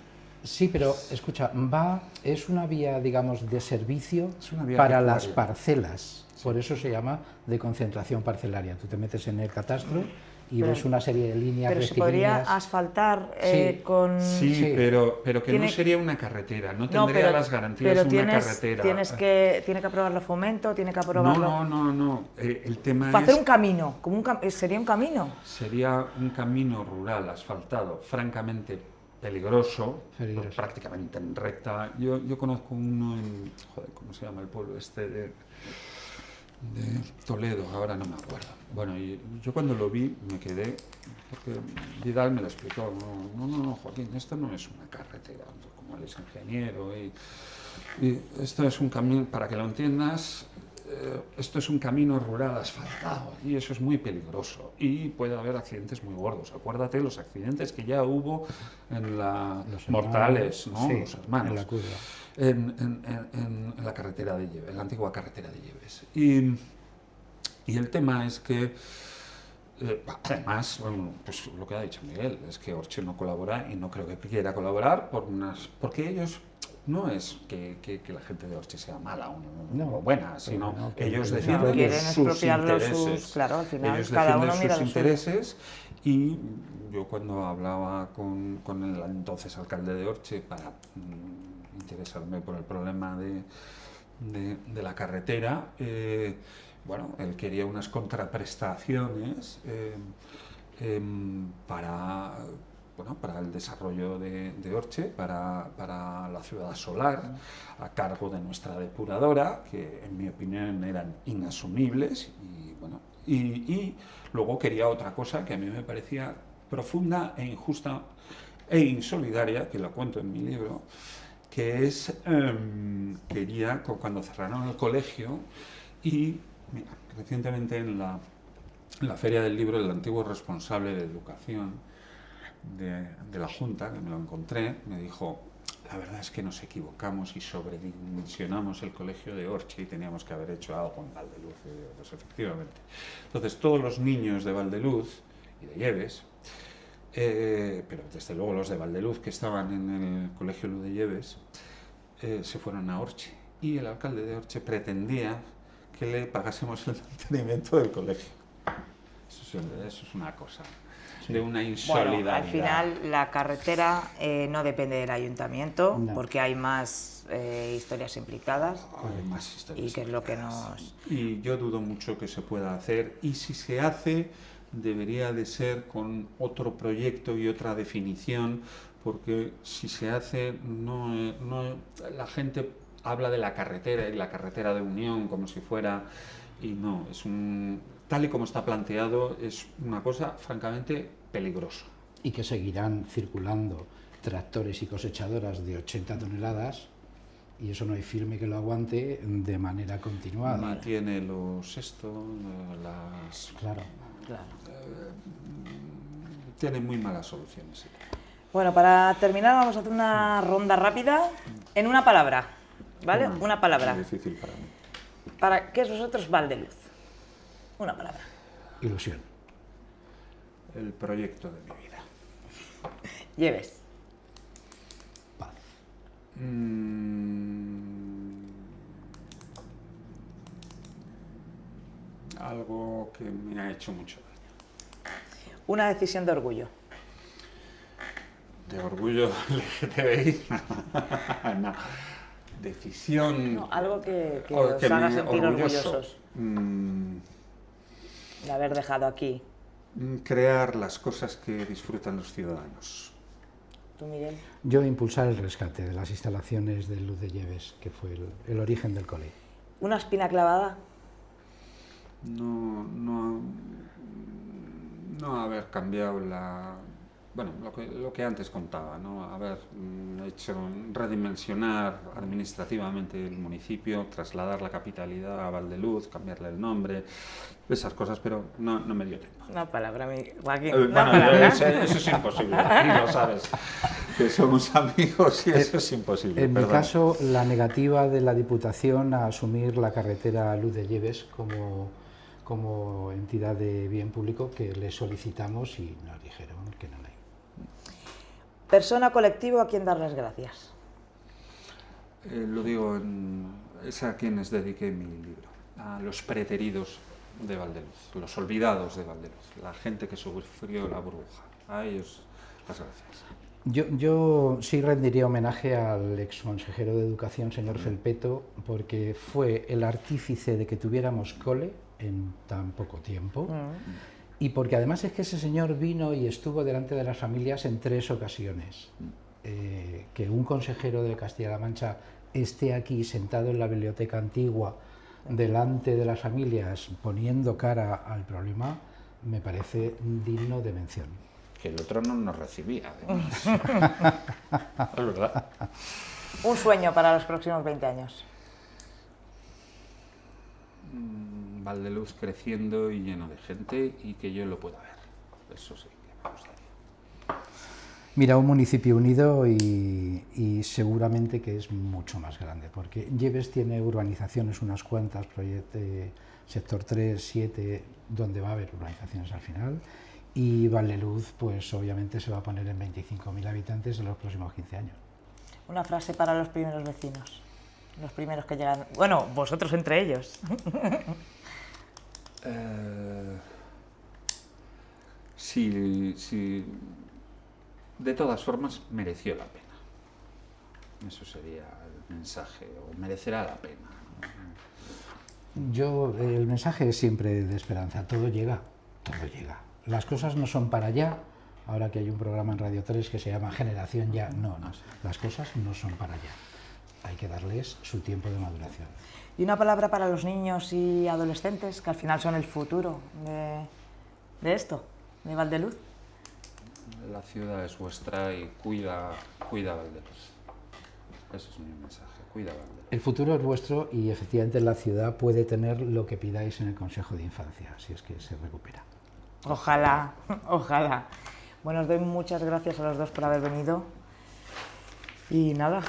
Sí, pero escucha, es una vía, digamos, de servicio Es una vía para las pecuaria. parcelas. Por eso se llama de concentración parcelaria. Tú te metes en el catastro y ves una serie de líneas Pero se podría rectilíneas. asfaltar Sí. con... Sí, Sí. pero que Tiene- no sería una carretera, no No, tendría pero- las garantías pero de una carretera. tiene que aprobarlo Fomento, tiene que aprobarlo... No. El tema Para hacer es... un camino, sería un camino. Sería un camino rural asfaltado, francamente peligroso, Peligroso. prácticamente en recta. Yo conozco uno en... Joder, ¿cómo se llama el pueblo este de Toledo? Ahora no me acuerdo. Bueno, y yo cuando lo vi me quedé, porque Vidal me lo explicó. No, Joaquín, esto no es una carretera, como él es ingeniero. Y esto es un camino, para que lo entiendas, esto es un camino rural asfaltado y eso es muy peligroso y puede haber accidentes muy gordos. Acuérdate de los accidentes que ya hubo en Los mortales, hermanos, ¿no? sí, Los hermanos. en la curva. En la carretera de Lleves, en la antigua carretera de Lleves. Y el tema es que, además, bueno, pues lo que ha dicho Miguel, es que Orche no colabora y no creo que quiera colaborar porque ellos... No es que la gente de Orche sea mala o buena, sino no, que ellos no, defienden quieren sus expropiarlo intereses. claro, al final Ellos cada defienden uno mira sus lo suyo. intereses y yo cuando hablaba con el entonces alcalde de Orche para interesarme por el problema de la carretera, bueno, él quería unas contraprestaciones para el desarrollo de Orche, para la ciudad solar, a cargo de nuestra depuradora, que en mi opinión eran inasumibles, y luego quería otra cosa que a mí me parecía profunda e injusta e insolidaria, que lo cuento en mi libro, que es, quería, cuando cerraron el colegio, y mira, recientemente en la Feria del Libro, el antiguo responsable de educación de la Junta, que me lo encontré, me dijo, la verdad es que nos equivocamos y sobredimensionamos el colegio de Orche y teníamos que haber hecho algo en Valdeluz. Pues efectivamente. Entonces todos los niños de Valdeluz y de Lleves, pero desde luego los de Valdeluz que estaban en el colegio de Lleves, se fueron a Orche y el alcalde de Orche pretendía que le pagásemos el mantenimiento del colegio. Eso es una cosa de una insolidaridad. Bueno, al final la carretera no depende del ayuntamiento, No. porque hay más historias implicadas Hay más historias y que es lo que implicadas. nos... Y yo dudo mucho que se pueda hacer, y si se hace debería de ser con otro proyecto y otra definición, porque si se hace la gente habla de la carretera y la carretera de unión como si fuera, y no, tal y como está planteado es una cosa francamente peligrosa. Y que seguirán circulando tractores y cosechadoras de 80 toneladas y eso no hay firme que lo aguante de manera continuada. Y tiene las... Claro. Claro. Tiene muy malas soluciones. Bueno, para terminar vamos a hacer una ronda rápida en una palabra, ¿vale? Una palabra. Es difícil para mí. ¿Para qué es vosotros Valdeluz? Una palabra. Ilusión. El proyecto de mi vida. Lleves. Paz. algo que me ha hecho mucho daño. Una decisión de orgullo. De orgullo LGTBI. No. Decisión. No, algo que o os haga me sentir orgulloso. orgullosos de haber dejado aquí. Crear las cosas que disfrutan los ciudadanos. ¿Tú, Miguel? Yo impulsar el rescate de las instalaciones de Luz de Lleves, que fue el origen del cole. ¿Una espina clavada? No haber cambiado lo que antes contaba, ¿no? Haber hecho redimensionar administrativamente el municipio, trasladar la capitalidad a Valdeluz, cambiarle el nombre, esas cosas, pero no me dio tiempo. Una palabra, Joaquín. Bueno, Una palabra. eso es imposible, y lo sabes, que somos amigos y eso es imposible. En mi perdón. caso, la negativa de la Diputación a asumir la carretera Luz de Lleves como entidad de bien público, que le solicitamos y nos dijeron que no hay. Persona o colectivo a quien dar las gracias. Lo digo, es a quienes dediqué mi libro, a los preteridos de Valdeluz, los olvidados de Valdeluz, la gente que sufrió la burbuja. A ellos las gracias. Yo sí rendiría homenaje al exconsejero de Educación, señor Felpeto, porque fue el artífice de que tuviéramos cole en tan poco tiempo. Y porque además es que ese señor vino y estuvo delante de las familias en 3 ocasiones. Que un consejero de Castilla-La Mancha esté aquí sentado en la biblioteca antigua, delante de las familias, poniendo cara al problema, me parece digno de mención. Que el otro no nos recibía, además. Es verdad. Un sueño para los próximos 20 años. Valdeluz creciendo y lleno de gente y que yo lo pueda ver. Eso sí que me gustaría. Mira, un municipio unido y seguramente que es mucho más grande, porque Lleves tiene urbanizaciones, unas cuantas, sector 3, 7, donde va a haber urbanizaciones al final, y Valdeluz, pues obviamente se va a poner en 25.000 habitantes en los próximos 15 años. Una frase para los primeros vecinos. Los primeros que llegan. Bueno, vosotros entre ellos. Sí, de todas formas mereció la pena. Eso sería el mensaje, o merecerá la pena. El mensaje es siempre de esperanza, todo llega, todo llega. Las cosas no son para allá, ahora que hay un programa en Radio 3 que se llama Generación Ya, no, las cosas no son para allá. Hay que darles su tiempo de maduración. Y una palabra para los niños y adolescentes, que al final son el futuro de esto, de Valdeluz. La ciudad es vuestra y cuida Valdeluz. Ese es mi mensaje, cuida Valdeluz. El futuro es vuestro y efectivamente la ciudad puede tener lo que pidáis en el Consejo de Infancia, si es que se recupera. Ojalá, ojalá. Bueno, os doy muchas gracias a los dos por haber venido. Y nada,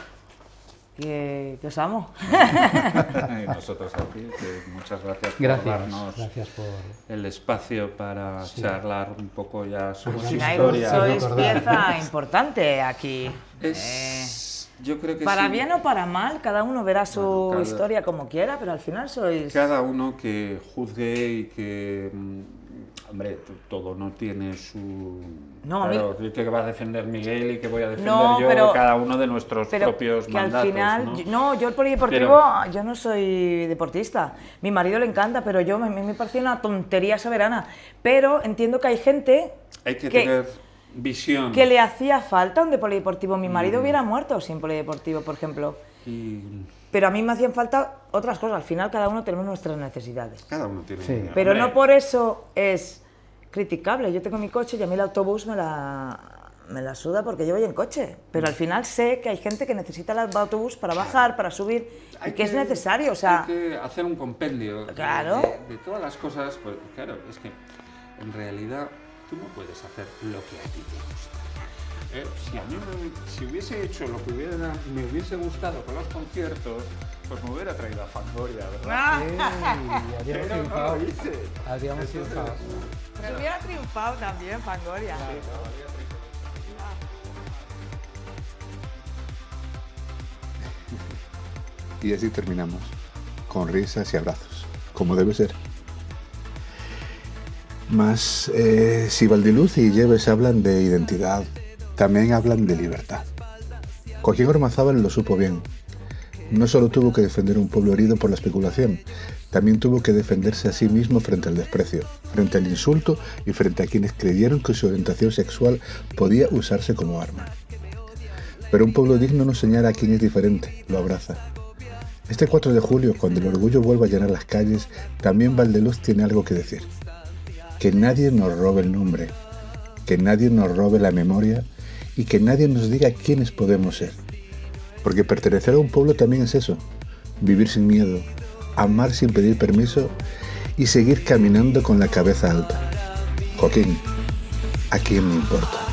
que os amo. Y nosotros aquí, que muchas gracias por darnos por... el espacio para charlar un poco ya sobre su Al final historia. sois pieza importante aquí. Yo creo que Para sí. bien o para mal, cada uno verá su historia como quiera, pero al final sois... Cada uno que juzgue y que... hombre, todo no tiene su... No, claro, que va a defender Miguel y que voy a defender No, yo, pero- cada uno de nuestros Pero propios que mandatos. al final, ¿no? yo el polideportivo, yo no soy deportista. Mi marido le encanta, pero yo me parece una tontería soberana. Pero entiendo que hay gente Hay que tener visión. que le hacía falta un polideportivo. Mi marido hubiera muerto sin polideportivo, por ejemplo. Y Pero a mí me hacían falta otras cosas. Al final cada uno tenemos nuestras necesidades. cada uno tiene... Sí. Pero Hombre, no por eso es criticable. Yo tengo mi coche y a mí el autobús me la suda porque yo voy en coche. Pero al final sé que hay gente que necesita el autobús para bajar, para subir, y que es necesario. O sea, hay que hacer un compendio Claro. de todas las cosas. Pues, claro, es que en realidad tú no puedes hacer lo que a ti te gusta. Si a mí si hubiese hecho lo que me hubiese gustado con los conciertos, pues me hubiera traído a Fangoria, ¿verdad? habríamos Pero no triunfado. lo hice. Habríamos triunfado. pero hubiera triunfado también, Fangoria. Y así terminamos, con risas y abrazos, como debe ser. Mas si Valdiluz y Yebes hablan de identidad, también hablan de libertad. Joaquín Ormazábal lo supo bien. No solo tuvo que defender un pueblo herido por la especulación, también tuvo que defenderse a sí mismo frente al desprecio, frente al insulto y frente a quienes creyeron que su orientación sexual podía usarse como arma. Pero un pueblo digno no señala a quien es diferente, lo abraza. Este 4 de julio, cuando el orgullo vuelva a llenar las calles, también Valdiluz tiene algo que decir. Que nadie nos robe el nombre, que nadie nos robe la memoria y que nadie nos diga quiénes podemos ser. Porque pertenecer a un pueblo también es eso, vivir sin miedo, amar sin pedir permiso y seguir caminando con la cabeza alta. Joaquín, ¿a quién me importa?